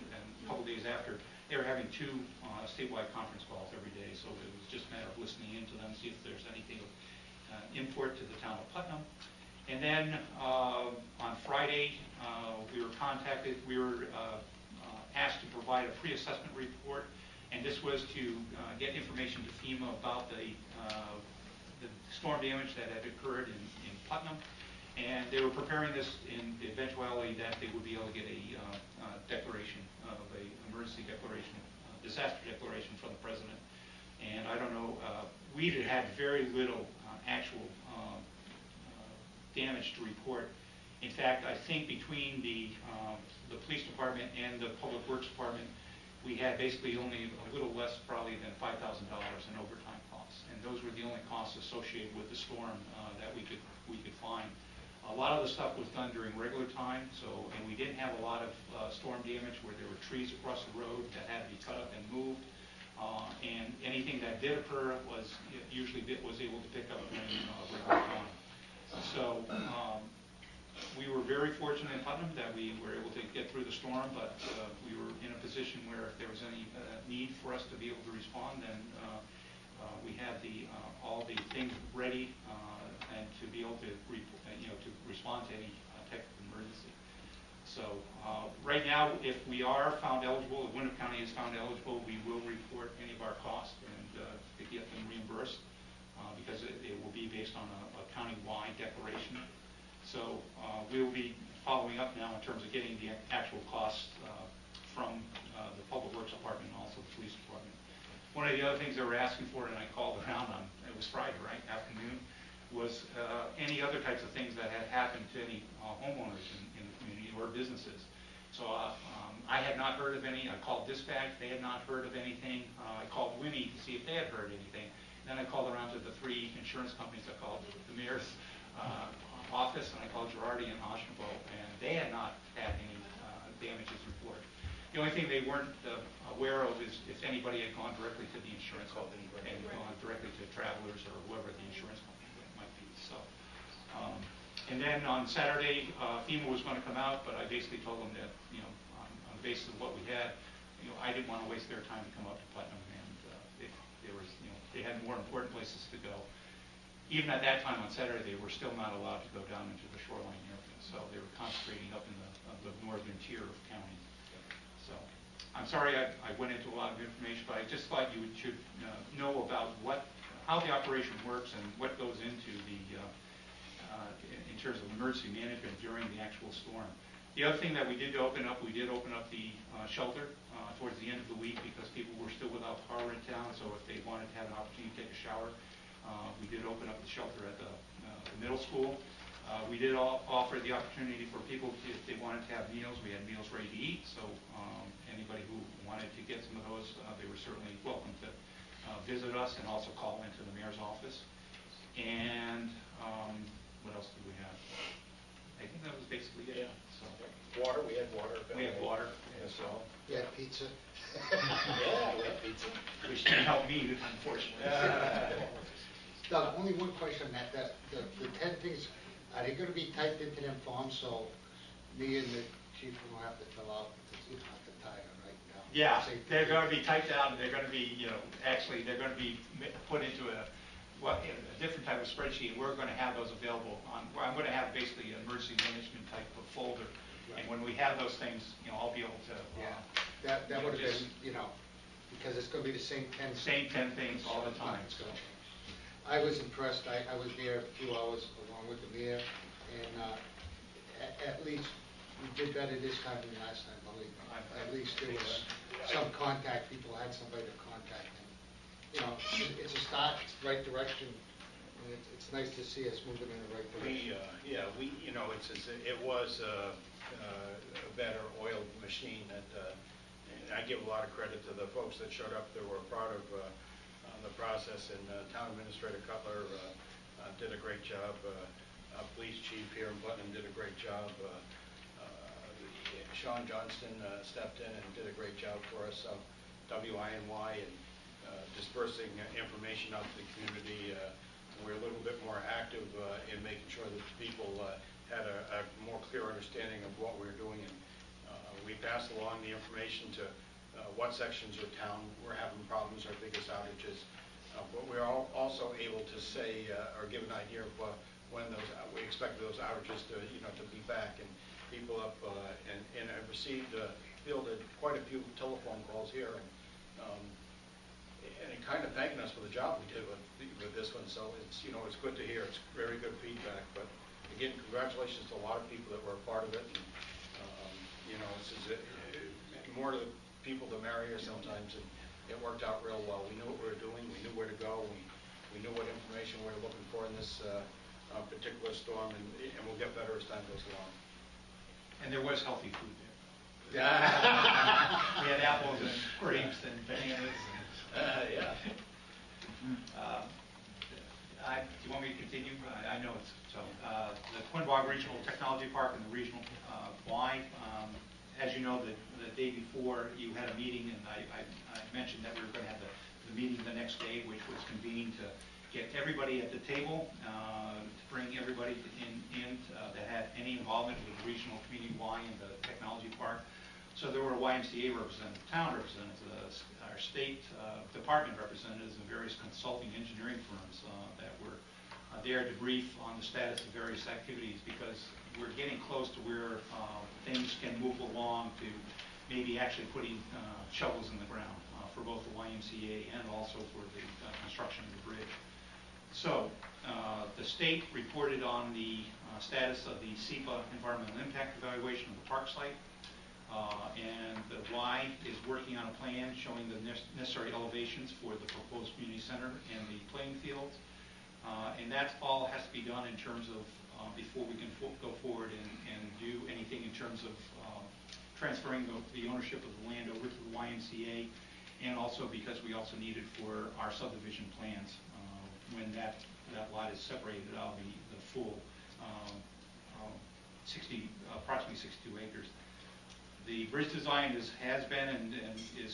a couple days after, they were having 2 statewide conference calls every day. So it was just a matter of listening into them, see if there's anything of import to the town of Putnam. And then on Friday, we were contacted. We were asked to provide a pre-assessment report, and this was to get information to FEMA about the storm damage that had occurred in Putnam. And they were preparing this in the eventuality that they would be able to get a declaration of an emergency declaration, disaster declaration from the president. And I don't know, we had very little actual damage to report. In fact, I think between the police department and the public works department, we had basically only a little less probably than $5,000 in overtime costs. And those were the only costs associated with the storm that we could find. A lot of the stuff was done during regular time, and we didn't have a lot of storm damage where there were trees across the road that had to be cut up and moved. And anything that did occur was usually was able to pick up during regular time. So we were very fortunate in Putnam that we were able to get through the storm, but we were in a position where if there was any need for us to be able to respond, then we had all the things ready and to be able to respond to any type of emergency. So right now, if we are found eligible, if Windham County is found eligible, we will report any of our costs and to get them reimbursed because it will be based on a county-wide declaration. So we will be following up now in terms of getting the actual costs from the Public Works Department and also the Police Department. One of the other things they were asking for, and I called around on, it was Friday, right, afternoon, was any other types of things that had happened to any homeowners in the community or businesses. So I had not heard of any. I called dispatch. They had not heard of anything. I called Winnie to see if they had heard anything. Then I called around to the 3 insurance companies. I called the mayor's office, and I called Girardi and Oshnabo, and they had not had any damages reported. The only thing they weren't aware of is if anybody had gone directly to the insurance company and gone directly to Travelers or whoever the insurance company might be. So, and then on Saturday, FEMA was going to come out, but I basically told them that, on the basis of what we had, I didn't want to waste their time to come up to Putnam, and they had more important places to go. Even at that time on Saturday, they were still not allowed to go down into the shoreline area, so they were concentrating up in the northern tier of county. So I'm sorry I went into a lot of information, but I just thought you should know about how the operation works and what goes into in terms of emergency management during the actual storm. The other thing that we did open up the shelter towards the end of the week because people were still without power in town, so if they wanted to have an opportunity to take a shower, we did open up the shelter at the middle school. We did offer the opportunity for people, if they wanted to have meals, we had meals ready to eat, so anybody who wanted to get some of those, they were certainly welcome to visit us and also call into the mayor's office. And what else did we have? I think that was basically it. Yeah. So, Water, we had water. we have water As as well. You had pizza? Yeah, we had pizza. Which didn't help me, unfortunately. Doug, only one question on that, the 10 things, are they gonna be typed into them forms, so me and the chief will have to fill out, because you don't have to tie it right now? Yeah, Safety. they're going to be typed out, and they're going to be, actually, they're going to be put into a different type of spreadsheet. We're going to have those available on, I'm going to have basically an emergency management type of folder. And when we have those things, I'll be able to. Yeah, that would have been, because it's gonna be the same 10. Same 10 things all the time. So, I was impressed, I was there a few hours along with the mayor, and at least we did better this time than last time, believe me. At least there was some contact, people had somebody to contact, and, it's a start, it's the right direction, and it's nice to see us moving in the right direction. It was a better oiled machine that, and I give a lot of credit to the folks that showed up that were part of the process, and Town Administrator Cutler did a great job. Police Chief here in Putnam did a great job. Sean Johnston stepped in and did a great job for us. WINY and dispersing information out to the community. We're a little bit more active in making sure that people had a more clear understanding of what we're doing. And we passed along the information to what sections of town were having problems, our biggest outages. But we're also able to say or give an idea of when we expect those outages to be back. And people up and I've fielded quite a few telephone calls here, and kind of thanking us for the job we did with this one. So it's good to hear. It's very good feedback. But again, congratulations to a lot of people that were a part of it. And, more to the people the merrier sometimes, and it worked out real well. We knew what we were doing. We knew where to go. We knew what information we were looking for in this particular storm, and we'll get better as time goes along. And there was healthy food there. Yeah. We had apples and grapes and bananas. Yeah. Do you want me to continue? I know it's so. The Quinbog Regional Technology Park and the Regional Y. As you know, the day before you had a meeting, and I mentioned that we were going to have the meeting the next day, which was convened to get everybody at the table, to bring everybody in that had any involvement with the Regional Community Y and the Technology Park. So there were YMCA representatives, town representatives, our state department representatives, and various consulting engineering firms that were there to brief on the status of various activities, because we're getting close to where things can move along to maybe actually putting shovels in the ground for both the YMCA and also for the construction of the bridge. So the state reported on the status of the SEPA environmental impact evaluation of the park site. And the Y is working on a plan showing the necessary elevations for the proposed community center and the playing fields. And that all has to be done in terms of, before we can go forward and do anything in terms of transferring the ownership of the land over to the YMCA, and also because we also need it for our subdivision plans when that lot is separated out of the full approximately 62 acres. The bridge design has been and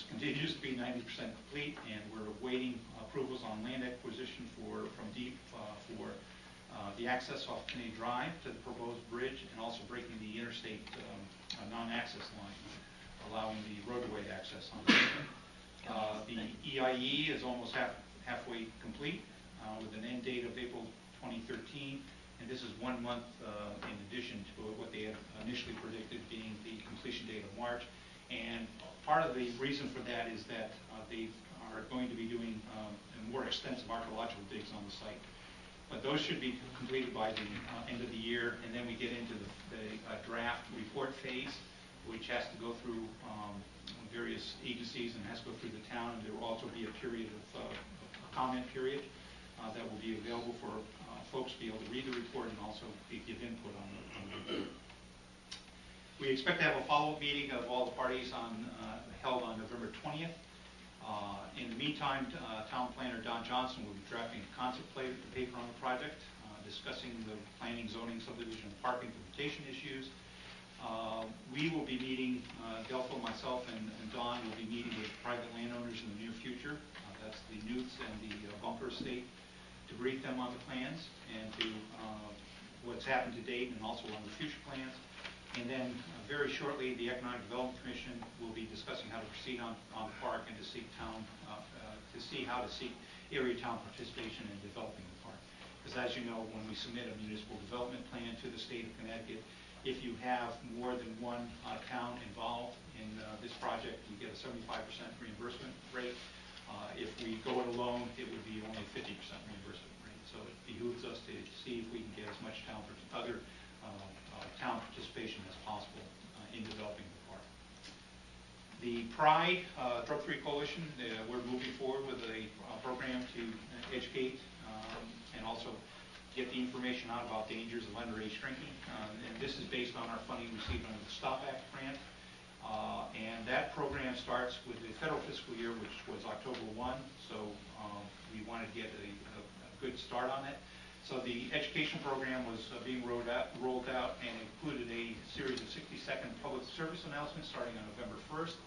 continues to be 90% complete, and we're awaiting approvals on land acquisition from DEEP for the access off Kennedy Drive to the proposed bridge, and also breaking the interstate non-access line, allowing the roadway access on it. The EIE is almost halfway complete, with an end date of April 2013. And this is 1 month in addition to what they had initially predicted being the completion date of March. And part of the reason for that is that they are going to be doing more extensive archaeological digs on the site. But those should be completed by the end of the year, and then we get into the draft report phase, which has to go through various agencies and has to go through the town. And there will also be a period of a comment period that will be available for folks be able to read the report and also give input on the report. We expect to have a follow-up meeting of all the parties held on November 20th. In the meantime, Town Planner Don Johnson will be drafting a concept paper on the project, discussing the planning, zoning, subdivision, and parking implementation issues. We will be meeting, Delpho, myself, and Don will be meeting with private landowners in the near future. That's the Newts and the Bunker Estate, to brief them on the plans and to what's happened to date and also on the future plans. And then very shortly, the Economic Development Commission will be discussing how to proceed on the park and to seek how to seek area town participation in developing the park. Because as you know, when we submit a municipal development plan to the state of Connecticut, if you have more than one town involved in this project, you get a 75% reimbursement rate. If we go it alone, it would be only a 50% reimbursement rate. So it behooves us to see if we can get as much town participation as possible in developing the park. The Pride Drug-Free Coalition, we're moving forward with a program to educate and also get the information out about dangers of underage drinking. And this is based on our funding received under the STOP Act grant. And that program starts with the federal fiscal year, which was October 1, so we wanted to get a good start on it. So the education program was being rolled out and included a series of 60-second public service announcements starting on November 1st.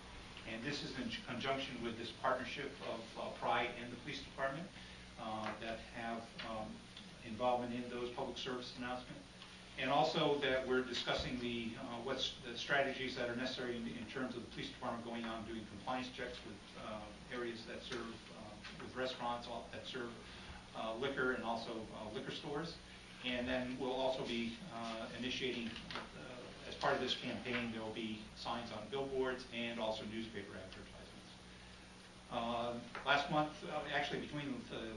And this is in conjunction with this partnership of Pride and the police department that have involvement in those public service announcements. And also that we're discussing the strategies that are necessary in terms of the police department going on doing compliance checks with areas that serve, with restaurants that serve liquor and also liquor stores. And then we'll also be initiating, as part of this campaign, there will be signs on billboards and also newspaper advertisements. Last month, actually between the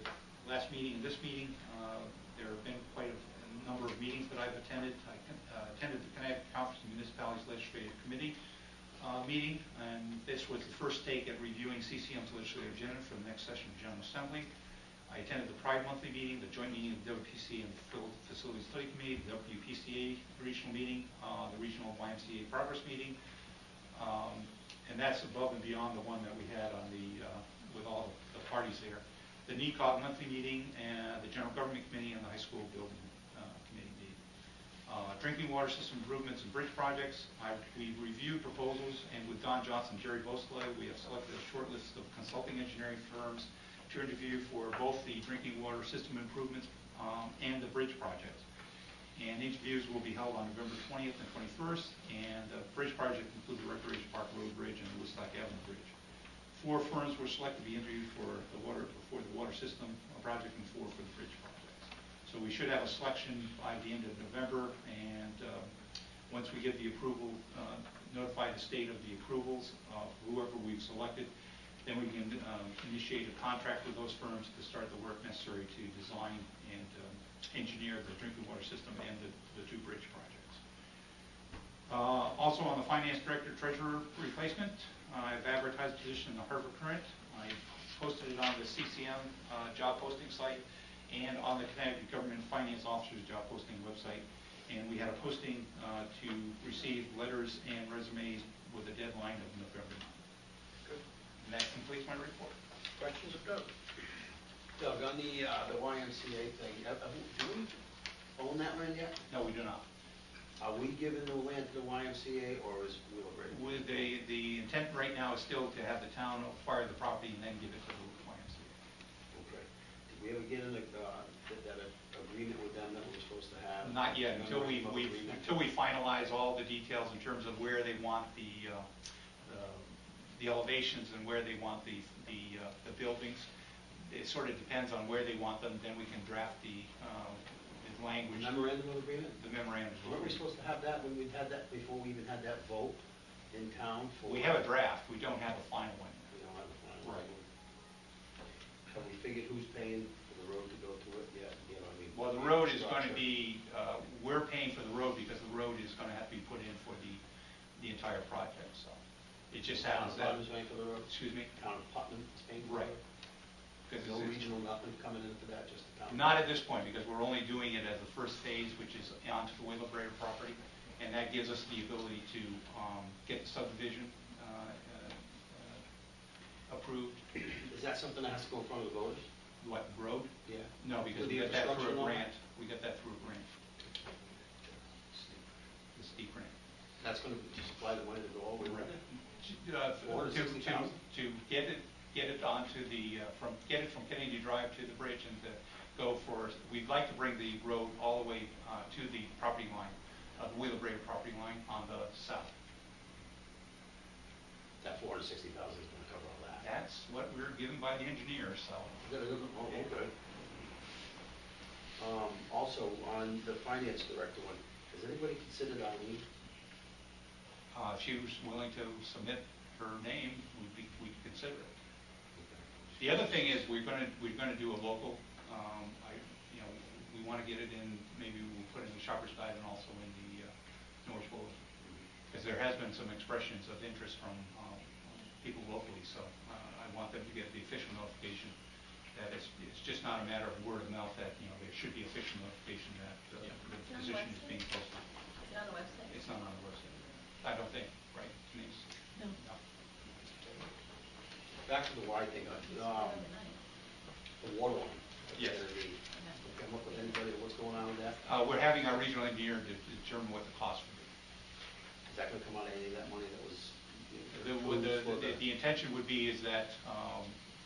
last meeting and this meeting, there have been quite a number of meetings that I've attended. I attended the Connecticut Conference of Municipalities Legislative Committee meeting, and this was the first take at reviewing CCM's legislative agenda for the next session of General Assembly. I attended the Pride Monthly meeting, the joint meeting of the WPC and the Facility Study Committee, the WPCA regional meeting, the regional YMCA progress meeting, and that's above and beyond the one that we had on with all the parties there. The NECOG monthly meeting, and the General Government Committee, and the High School Building Committee meeting. Drinking water system improvements and bridge projects. We've reviewed proposals, and with Don Johnson and Jerry Bosley, we have selected a short list of consulting engineering firms to interview for both the drinking water system improvements and the bridge projects. And interviews will be held on November 20th and 21st, and the bridge project includes the Recreation Park Road Bridge and the Woodstock Avenue Bridge. 4 firms were selected to be interviewed for the water system project and 4 for the bridge projects. So we should have a selection by the end of November, and once we get the approval, notify the state of the approvals of whoever we've selected, then we can initiate a contract with those firms to start the work necessary to design and engineer the drinking water system and the 2 bridge projects. Also on the finance director treasurer replacement, I've advertised a position in the Hartford Current. I posted it on the CCM job posting site and on the Connecticut Government Finance Officers job posting website. And we had a posting to receive letters and resumes with a deadline of November 9th. And that completes my report. Questions of Doug? Doug, on the YMCA thing, do we own that land yet? No, we do not. Are we giving the land to the YMCA, or is we already? With the intent right now is still to have the town acquire the property and then give it to the YMCA. Okay. Did we ever get in that agreement with them that we're supposed to have? Not yet, until we finalize all the details in terms of where they want the elevations and where they want the buildings. It sort of depends on where they want them. Then we can draft the language. Memorandum of agreement? The memorandum. Weren't we supposed to have that when we had that, before we even had that vote in town for? We have a draft. We don't have a final one. We don't have a final one. Right. Have we figured who's paying for the road to go to it yet? You know, I mean, Well, the road is going to be, we're paying for the road because the road is going to have to be put in for the entire project, so. It just happens that. Town of Putnam's paying for the road? Excuse me? Town of Putnam is paying for the road? Right. because No regional, nothing coming into that, just the town? not at this point, because we're only doing it as the first phase, which is onto the Wheeler property, and that gives us the ability to get the subdivision approved. Is that something that has to go in front of the voters? What, road? Yeah. No, because With we the got that through infrastructure a and all grant. We got that through a grant. The steep grant. That's gonna supply the money to go over, right? To get it onto the, get it from Kennedy Drive to the bridge and to go for, we'd like to bring the road all the way to the property line, the Wheeler property line on the south. That 460,000 is gonna cover all that. That's what we were given by the engineer, so. Oh, okay. Also, on the finance director one, has anybody considered Eileen? If she was willing to submit her name, we'd consider it. The other thing is, we're gonna do a local, we wanna get it in, maybe we'll put it in the Shoppers Guide and also in the Norwich Bulletin. Because there has been some expressions of interest from people locally, so I want them to get the official notification that it's just not a matter of word of mouth, that, there should be official notification that the position is being posted. Is it on the website? It's not on the website. I don't think, right, Denise? No. Back to the Y thing, the water line. Yes. Come up with anybody, what's going on with that? We're having our regional engineer determine what the cost would be. Is that gonna come out of any of that money that was? The intention would be is that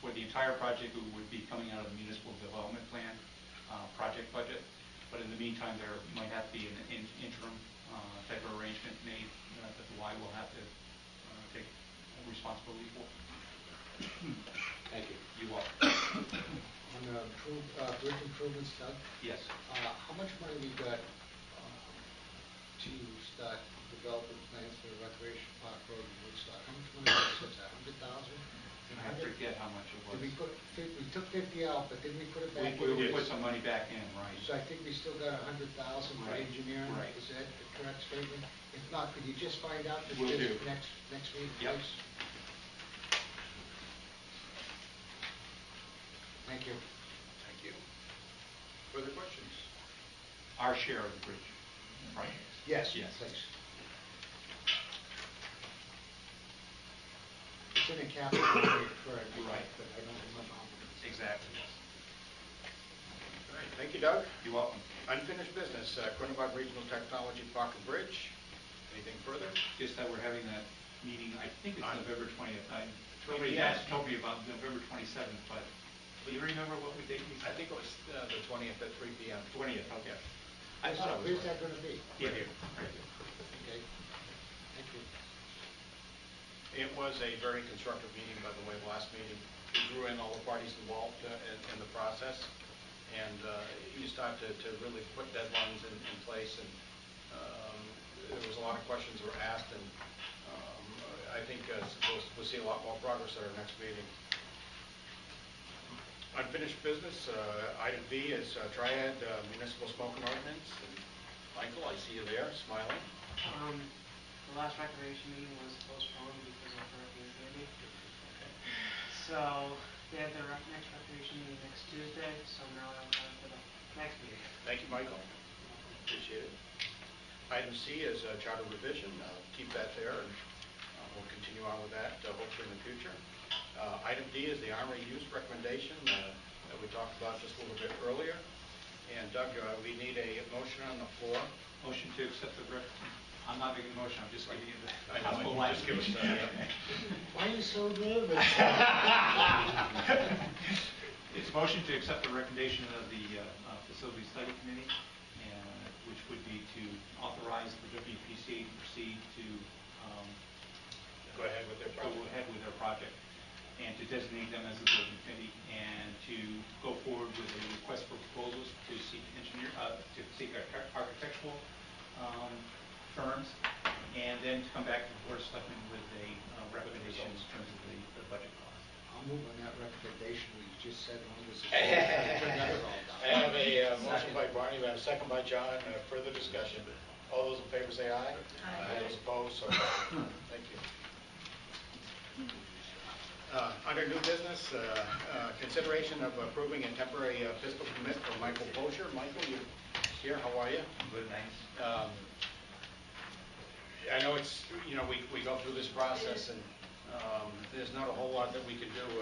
for the entire project, it would be coming out of the municipal development plan project budget. But in the meantime, there might have to be an interim type of arrangement made that the Y will have to take responsibility for. Thank you. You are. On the bridge improvements, Doug, Yes. how much money we got to start developing plans for the recreation park road in Woodstock? How much money was that, 100,000? I forget how much it was. Did we took 50 out, but didn't we put it back in? We put some money back in, right. So I think we still got 100,000 for Right, engineering. right. Is that the correct statement? If not, could you just find out this Will do. next week, Yep. please? Thank you. Thank you. Further questions? Our share of the bridge project. Yes, Yes. please. It's in a capital area for it, Right. but I don't remember how much. Exactly. All right, thank you, Doug. You're welcome. Unfinished business, Quinnipiac Regional Technology Park and Bridge. Anything further? Just that we're having that meeting, I think it's On- November 20th. Nobody Somebody asked. told me about November 27th, but do you remember what we date we I said? think it was the 20th at 3 p.m. 20th, okay. I thought it was. Where's that going to be? Right here. Right here. Okay. Thank you. It was a very constructive meeting, by the way, the last meeting. We drew in all the parties involved in the process, and you start to really put deadlines in place, and there was a lot of questions were asked, and I think we'll see a lot more progress at our next meeting. Unfinished business, item B is Triad Municipal Smoking Ordinance. And Michael, I see you there, smiling. The last recreation meeting was postponed because of Hurricane Sandy. So they have their next recreation meeting next Tuesday, so now I'm on for the next meeting. Thank you, Michael. Appreciate it. Item C is charter revision. Keep that there, and we'll continue on with that hopefully in the future. Item D is the armory use recommendation that we talked about just a little bit earlier. And Doug, we need a motion on the floor. Motion to accept the I'm not making a motion, I'm just giving you the I know, possible just give us Why are you so nervous? It's a motion to accept the recommendation of the Facility Study Committee, which would be to authorize the WPC to proceed to Go ahead with their project, and to designate them as a building committee, and to go forward with a request for proposals to seek architectural firms, and then to come back to the Board of Selectmen with a recommendation in terms of the budget cost. I'll move on that recommendation we just said. I have a motion by Barney, we have a second by John. Further discussion. All those in favor say aye. Aye. Those opposed, so thank you. Under new business, consideration of approving a temporary fiscal permit for Michael Bosher. Michael, you here? How are you? Good, thanks. I know it's, we go through this process and there's not a whole lot that we can do.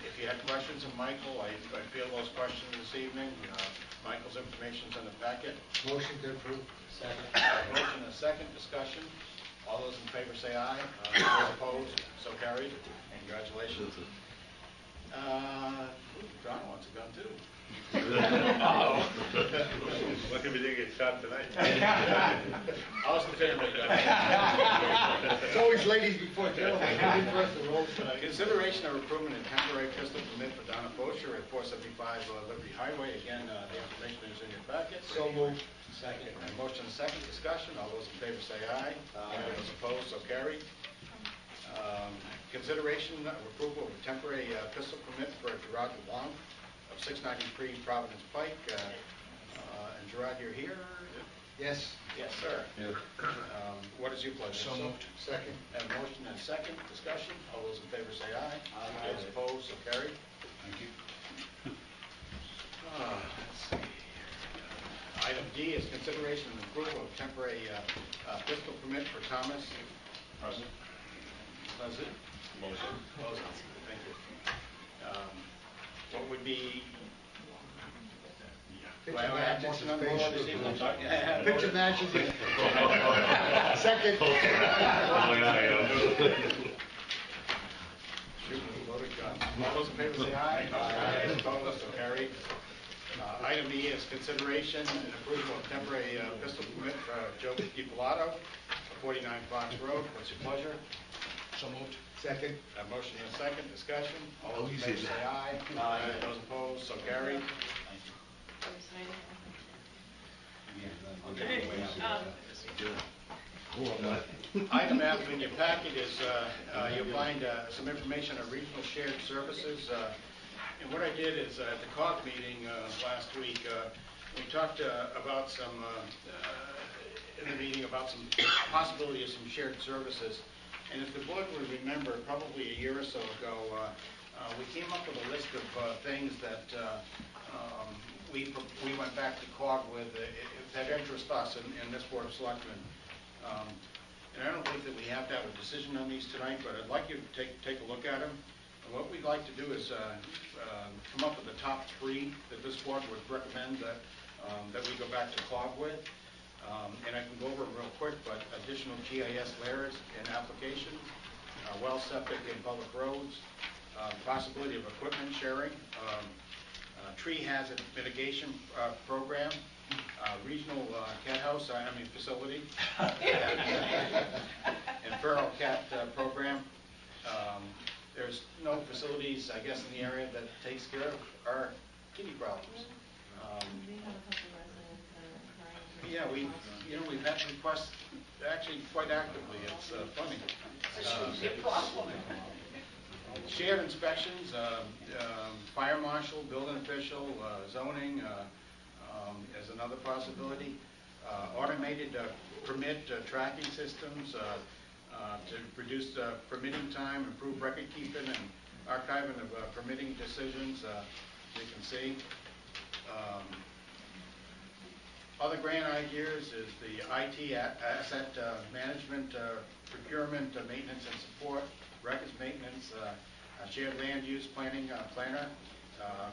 If you had questions of Michael, I feel those questions this evening. Michael's information's in the packet. Motion to approve. Second. Motion and a second, discussion. All those in favor say aye. Those opposed, so carried. Congratulations. John wants a gun too. What can we do to get shot tonight? How's the family doing? It's always ladies before gentlemen. Consideration of approving a temporary fiscal permit for Donna Bosher at 475 Liberty Highway. Again, the information is in your packet. So moved. Second. Motion and second, discussion. All those in favor say aye. Aye. Those opposed, so carried. Consideration of approval of a temporary fiscal permit for Gerard LeBlanc of 693 Providence Pike. And Gerard, you're here? Yes. Yes, sir. What is your pleasure? So moved. Second. Have a motion and a second, discussion. All those in favor say aye. Aye. Those opposed, so carried. Thank you. Let's see. Item D is consideration and approval of temporary fiscal permit for Thomas. Present. President? Motion. Thank you. What would be? Do I have a motion on the board this evening? Picture matches. Second. All those in favor say aye. Aye. Opposed, so carried. Item E is consideration and approval of temporary fiscal permit for Joe DiPilato, 49 Fox Road. What's your pleasure? So moved. Second. A motion and a second, discussion. All those in favor say aye. Aye. Those opposed, so carried. Item F in your packet is you'll find some information on regional shared services. And what I did is at the COG meeting last week, we talked about some, in the meeting about some possibility of some shared services. And if the board would remember, probably a year or so ago, we came up with a list of things that we went back to COG with that interest us in this Board of Selectmen. And I don't think that we have to have a decision on these tonight, but I'd like you to take a look at them. And what we'd like to do is come up with the top 3 that this board would recommend that we go back to COG with. And I can go over them real quick, but additional GIS layers and application, well septic and public roads, possibility of equipment sharing, tree hazard mitigation program, regional cat house, facility, and feral cat program. There's no facilities, I guess, in the area that takes care of our kitty problems. Yeah, we've had requests actually quite actively. It's funny. Shared inspections, fire marshal, building official, zoning is another possibility. Automated permit tracking systems to reduce permitting time, improve record keeping and archiving of permitting decisions, you can see. Other grant ideas is the IT asset management, procurement, maintenance and support, records maintenance, shared land use planning planner,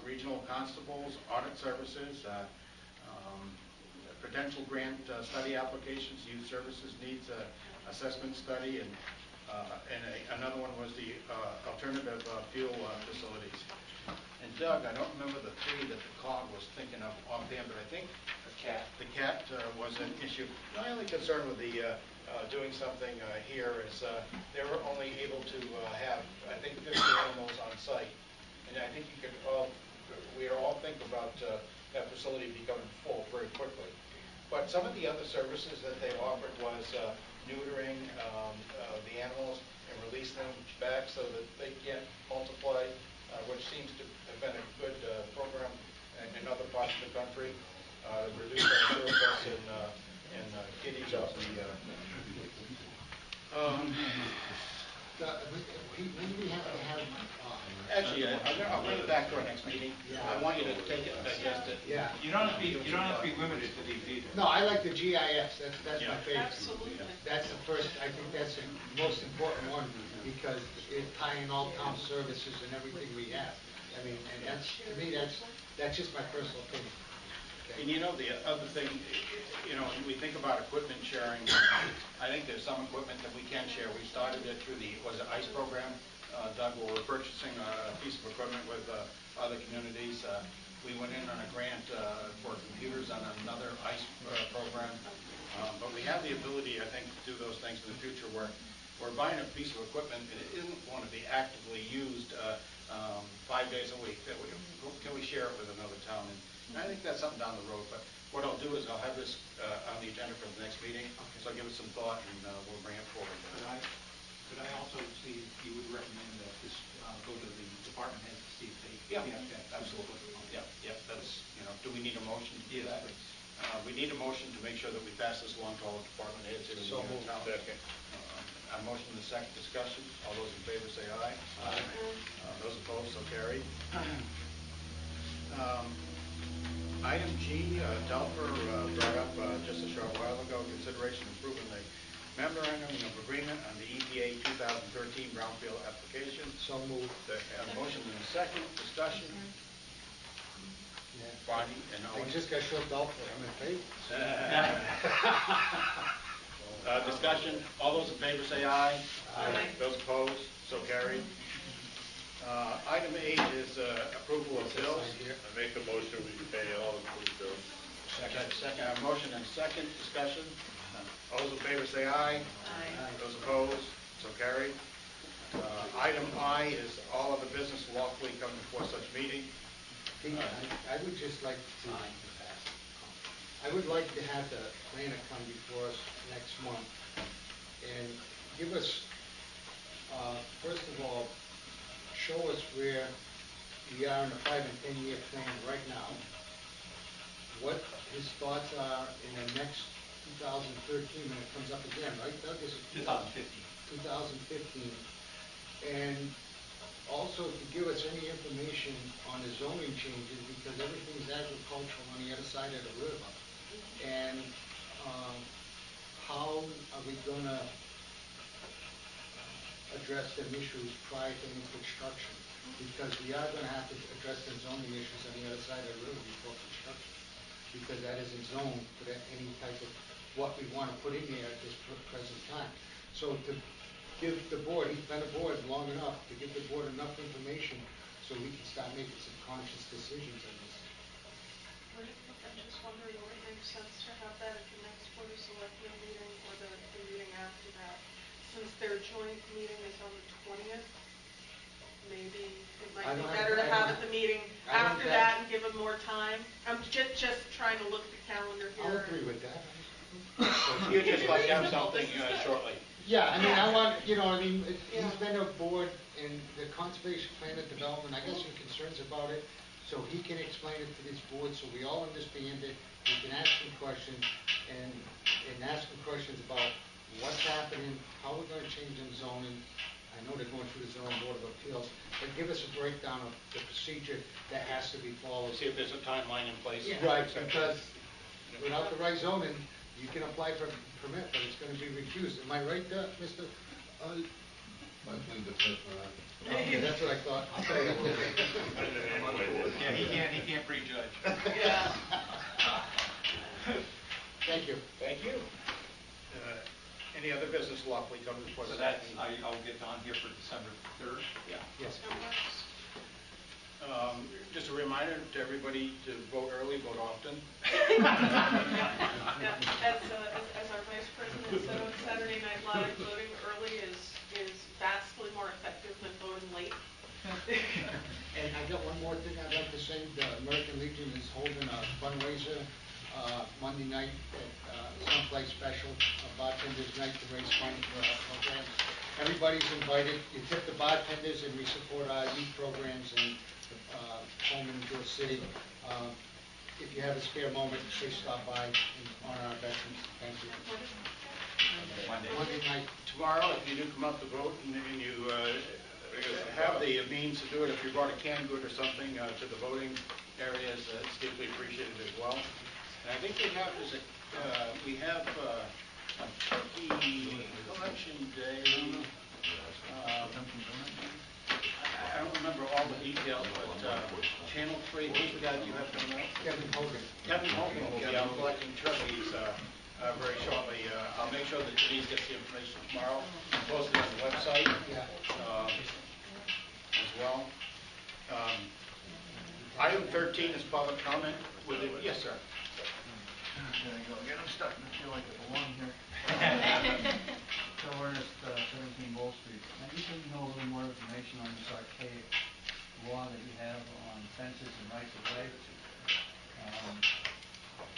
regional constables, audit services, potential grant study applications, youth services needs assessment study, and another one was the alternative fuel facilities. And Doug, I don't remember the 3 that the COG was thinking of offhand, but I think the cat was an issue. My only concern with the doing something here is they were only able to have, I think, 50 animals on site. And I think we all think about that facility becoming full very quickly. But some of the other services that they offered was neutering the animals and release them back so that they can't multiply, which seems to have been a good program in other parts of the country. Reduce our surplus in kitties off the Pete, when do we have to have, Actually, I'll bring it back to our next meeting. I want you to take it and digest it. yeah. You don't have to be limited to these either. No, I like the GIS, that's my Yeah. favorite. Absolutely. That's the first, I think that's the most important one, because it tying all town services and everything we have. I mean, and that's, to me, that's just my personal opinion. Okay? And you know, the other thing, you know, we think about equipment sharing. I think there's some equipment that we can share. We started it through the, was it ICE program? Doug, where we're purchasing a piece of equipment with other communities. We went in on a grant for computers on another ICE program. But we have the ability, I think, to do those things in the future where we're buying a piece of equipment and it isn't going to be actively used 5 days a week. Can we share it with another town? And I think that's something down the road. But what I'll do is I'll have this on the agenda for the next meeting. So I'll give it some thought and we'll bring it forward. Could I also see if you would recommend that this go to the department heads to see if they... Yeah, that absolutely. Yeah, that's, you know, do we need a motion to do that? We need a motion to make sure that we pass this along to all the department heads here in So the moved. town. A motion in the second discussion. All those in favor say aye. Aye. Those opposed, so carried. Item G, Telfer brought up just a short while ago, consideration of approving the memorandum of agreement on the EPA 2013 brownfield application. So moved. A motion in the second discussion. Yeah. Bonnie and I Owen. just got shook off, I'm in favor. Discussion, all those in favor say aye. Aye. Those opposed, so carried. Item 8 is approval of bills. I make a motion, we pay all approved bills. Second, motion and second, discussion. All those in favor say aye. Aye. Those opposed, so carried. Item I is all of the business lawfully come before such meeting. Pete, I would just like to, I would like to have the planner come before us next month and give us, first of all, show us where we are in the 5 and 10 year plan right now, what his thoughts are in the next 2013 when it comes up again, right, Doug? Is it 2015. 2015. And also to give us any information on the zoning changes, because everything's agricultural on the other side of the river. And how are we gonna address them issues prior to any construction? Because we are gonna have to address the zoning issues on the other side of the river before construction. Because that isn't zoned for any type of what we want to put in there at this present time. So to give the board, he's been aboard long enough, to give the board enough information so we can start making some conscious decisions on this. I'm just wondering, would it make sense to have that at the next Board of Selectmen meeting or the meeting after that? Since their joint meeting is on the 20th, maybe it might be better to have it the meeting after that and give them more time. I'm just trying to look at the calendar here. I'll agree with that. You'd just like to have something shortly. Yeah, I mean, I want, you know, I mean, he's been aboard in the conservation plan and development, I got some concerns about it, so he can explain it to this board, so we all understand it, we can ask him questions, and ask him questions about what's happening, how we're gonna change in zoning. I know they're going through the zoning board of appeals, but give us a breakdown of the procedure that has to be followed. See if there's a timeline in place. Right, because without the right zoning, you can apply for a permit, but it's gonna be refused. Am I right, Mr.? Okay, that's what I thought. Yeah, he can't prejudge. Yeah. Thank you. Thank you. Any other business lawfully come before So the that's, meeting? I'll get on here for December 3rd. Yeah. Yes. That works. Just a reminder to everybody to vote early, vote often. Yeah, as our vice president said on Saturday Night Live, voting early is vastly more effective than voting late. And I got one more thing I'd like to say. The American Legion is holding a fundraiser Monday night at someplace special, a bartender's night to raise money for our programs. Everybody's invited. You tip the bartenders and we support our youth programs in Pullman, Door City. If you have a spare moment, please stop by and honor our veterans. Thank you. Monday. Monday night. Tomorrow, if you do come up to vote and you have the means to do it, if you brought a canned good or something to the voting areas, it's deeply appreciated as well. And I think we have a turkey collection day. I don't remember all the details, but Channel 3, who's the guy that you have coming up? Kevin Hogan. Kevin Hogan will be out collecting turkeys very shortly. I'll make sure that Denise gets the information tomorrow, post it on the website as well. Item 13 is public comment. Yes, sir. There you go. Again, I'm starting to feel like I belong here. Phil Ernest, 17 Bowl Street. I need to know a little more information on this archaic law that you have on fences and rights of way.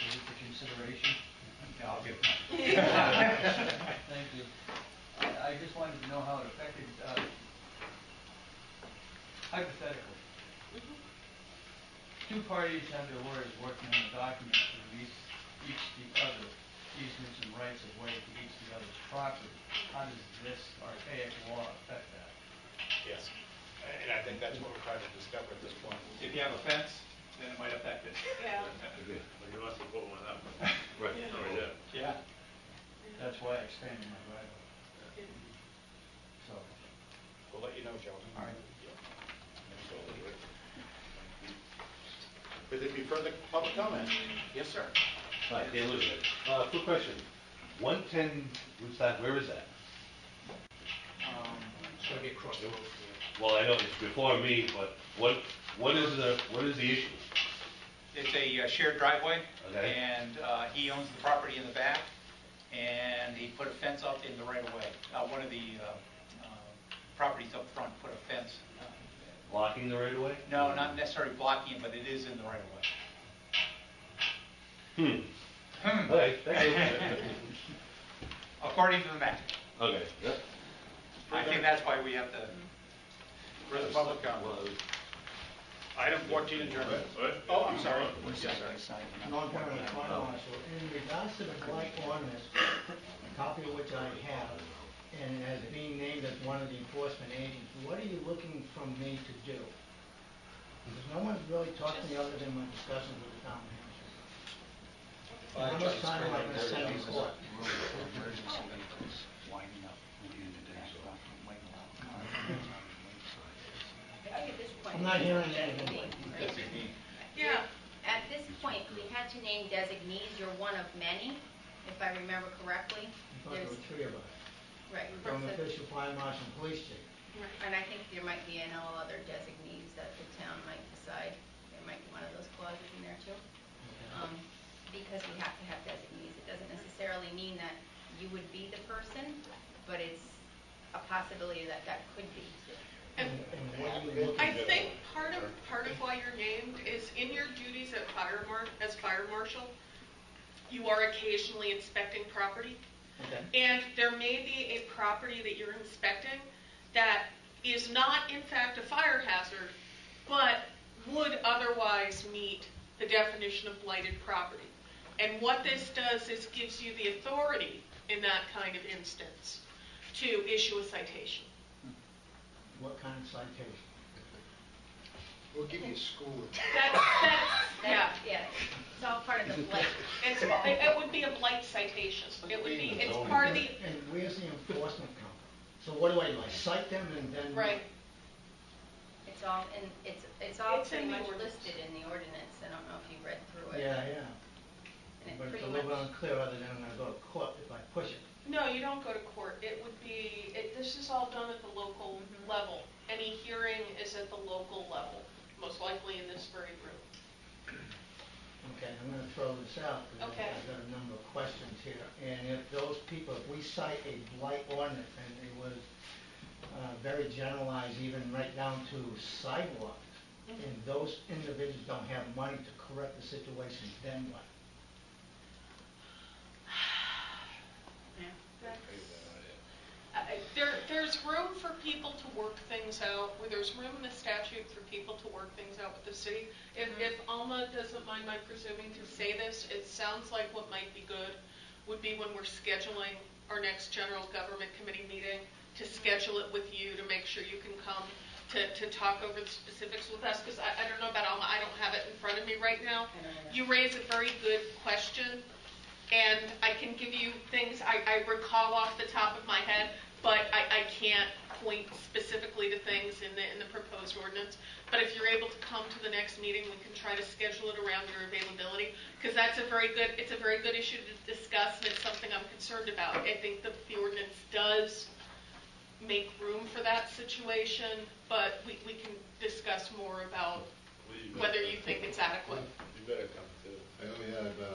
Is it for consideration? Yeah, I'll give it. Thank you. I just wanted to know how it affected, hypothetically. Two parties have their lawyers working on a document to release each the other easements and rights of way to each the other's property. How does this archaic law affect that? Yes. And I think that's what we're trying to discover at this point. If you have a fence, then it might affect it. Yeah. But you must have put one up. Right. Yeah. That's why I expanded my driveway. So, We'll let you know, Joe. all right. Would there be further public comment? Yes, sir. Hi, Dan Lewis. Quick question. 110 Woodstock, where is that? It's going to be across the road. Well, I know it's before me, but what is the issue? It's a shared driveway. Okay. And he owns the property in the back, and he put a fence up in the right of way. One of the properties up front put a fence. Blocking the right of way? No, not necessarily blocking it, but it is in the right of way. Okay, thank you. According to the map. Okay, yep. I think that's why we have to. Further public comment? Item 14, adjournment. Oh, I'm sorry. Yes, sir. Long term and fire marshal. In regards to the blight ordinance, a copy of which I have, and as being named as one of the enforcement agents, what are you looking from me to do? Because no one's really talked to me other than my discussions with the town manager. How much time am I going to spend in court? I think at this point. I'm not hearing anything. Yeah. At this point, we had to name designees. You're one of many, if I remember correctly. I thought there were three of us. Right. From official, fire marshal, and police chief. And I think there might be all other designees that the town might decide. There might be one of those clauses in there too. Because we have to have designees. It doesn't necessarily mean that you would be the person, but it's a possibility that that could be. And I think part of why you're named is in your duties as fire marshal, you are occasionally inspecting property. Okay. And there may be a property that you're inspecting that is not in fact a fire hazard, but would otherwise meet the definition of blighted property. And what this does is gives you the authority in that kind of instance to issue a citation. What kind of citation? We'll give you a school. Yeah. Yeah, it's all part of the blight. It would be a blight citation. It would be, it's part of the... And where's the enforcement come from? So what do I do? I cite them and then... Right. It's all pretty much listed in the ordinance. I don't know if you read through it. Yeah. And it But it's pretty a little bit much, unclear other than I'm going to go to court if I push it. No, you don't go to court. It would be, this is all done at the local level. Any hearing is at the local level, most likely in this very room. Okay, I'm going to throw this out because Okay. I've got a number of questions here. And if those people, if we cite a blight ordinance and it was very generalized, even right down to sidewalks, and those individuals don't have money to correct the situation, then what? There's room for people to work things out. There's room in the statute for people to work things out with the city. If Alma doesn't mind my presuming to say this, it sounds like what might be good would be when we're scheduling our next general government committee meeting, to schedule it with you, to make sure you can come to talk over the specifics with us, because I don't know about Alma, I don't have it in front of me right now. You raise a very good question, and I can give you things I recall off the top of my head, but I can't point specifically to things in the proposed ordinance. But if you're able to come to the next meeting, we can try to schedule it around your availability, because it's a very good issue to discuss, and it's something I'm concerned about. I think the ordinance does make room for that situation, but we can discuss more about whether you think it's adequate. You better come too.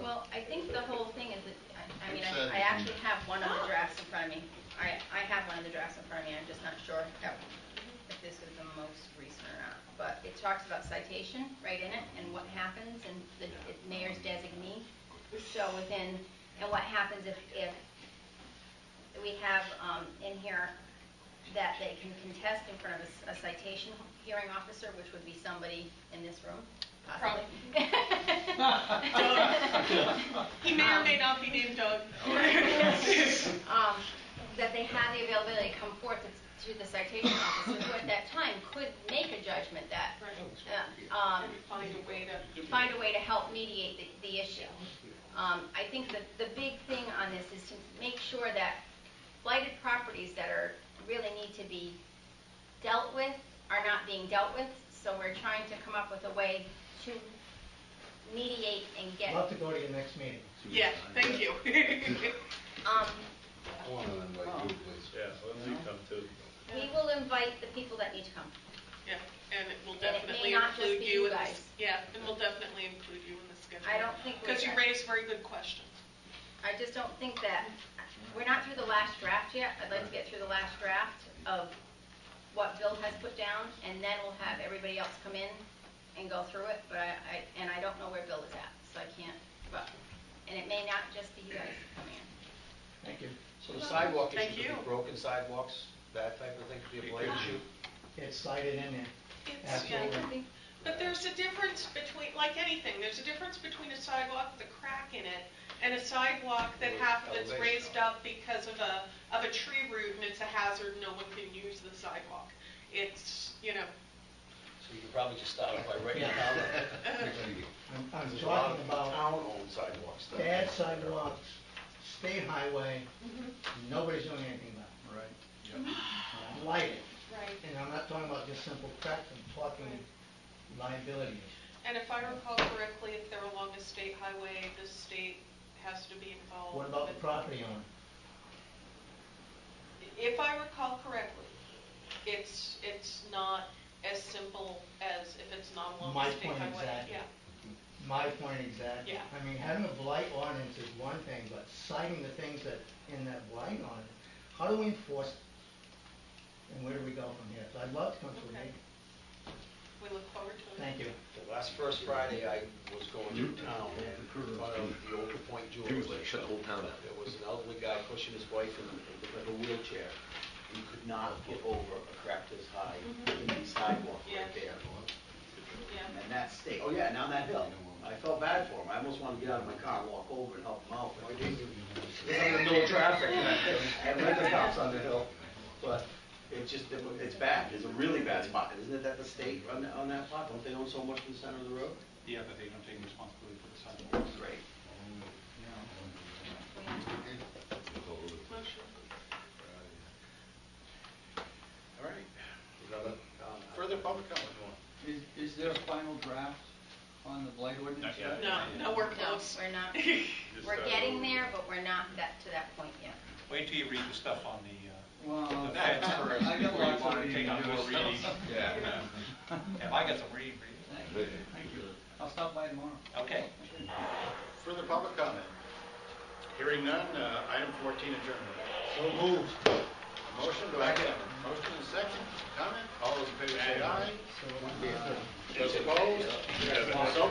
Well, I think the whole thing is that, I actually have one of the drafts in front of me. I have one of the drafts in front of me, I'm just not sure if this is the most recent or not. But it talks about citation right in it, and what happens, and the mayor's designee. So and what happens if we have in here that they can contest in front of a citation hearing officer, which would be somebody in this room, possibly. He may or may not be named Doug. That they have the availability to come forth to the citation officer, who at that time could make a judgment that, find a way to help mediate the issue. I think that the big thing on this is to make sure that blighted properties that really need to be dealt with are not being dealt with. So we're trying to come up with a way to mediate and get. Love to go to your next meeting. Yeah, thank you. I want to invite you, please. Yeah, let me come too. We will invite the people that need to come. Yeah, and it will And it definitely may not just include be you you in guys. this. Yeah, and we'll definitely include you in the schedule. I don't think because you raised very good questions. I just don't think that, we're not through the last draft yet. I'd like to get through the last draft of what Bill has put down, and then we'll have everybody else come in and go through it, but I don't know where Bill is at, so I can't, and it may not just be you guys coming in. Thank you. So the sidewalk Thank issue, you. could be broken sidewalks, that type of thing could be a blight issue? It's cited in there. Absolutely. But there's a difference between, like anything, there's a difference between a sidewalk with a crack in it and a sidewalk that's raised up because of a tree root, and it's a hazard, no one can use the sidewalk. It's, So you could probably just start by writing it down. I'm talking about Town-owned sidewalks. though. bad sidewalks, state highway, nobody's doing anything about it. Right. Lighting. right. And I'm not talking about just simple cracks, I'm talking liability. And if I recall correctly, if they're along a state highway, the state has to be involved. What about the property owner? If I recall correctly, it's not as simple as if it's not along My the state point highway. exactly. Yeah. My point exactly. Yeah. I mean, having a blight ordinance is one thing, but citing the things that in that blight ordinance, how do we enforce it? And where do we go from here? So I'd love to come to a Okay. meeting. We look forward to it. Thank you. The last first Friday, I was going through town, in front of the Old Point Jewelry. Shut the whole town down. There was an elderly guy pushing his wife in a wheelchair. He could not get over a crack this high in the sidewalk right there. Yeah. And that state, oh yeah, down that hill. I felt bad for him. I almost wanted to get out of my car and walk over and help him out. But I didn't. No traffic. I met the cops on the hill. But it's just, it's bad. It's a really bad spot. Isn't it that the state on that spot? Don't they own so much in the center of the road? Yeah, but they don't take responsibility for the sidewalks. Great. Motion. All right. Further public comment? Is there a final draft on the blight ordinance? Not yet. No, we're No, close. we're not. We're getting there, but we're not to that point yet. Wait till you read the stuff on the Well, fence first, I got before you lots want of to take reading on to more do, reading. so- Yeah, I got some reading for you. Thank you. I'll stop by tomorrow. Okay. Further public comment? Hearing none, item 14 adjournment. So moved. Motion, do I have a motion and a second? Comment? All those in favor say aye. Those opposed? So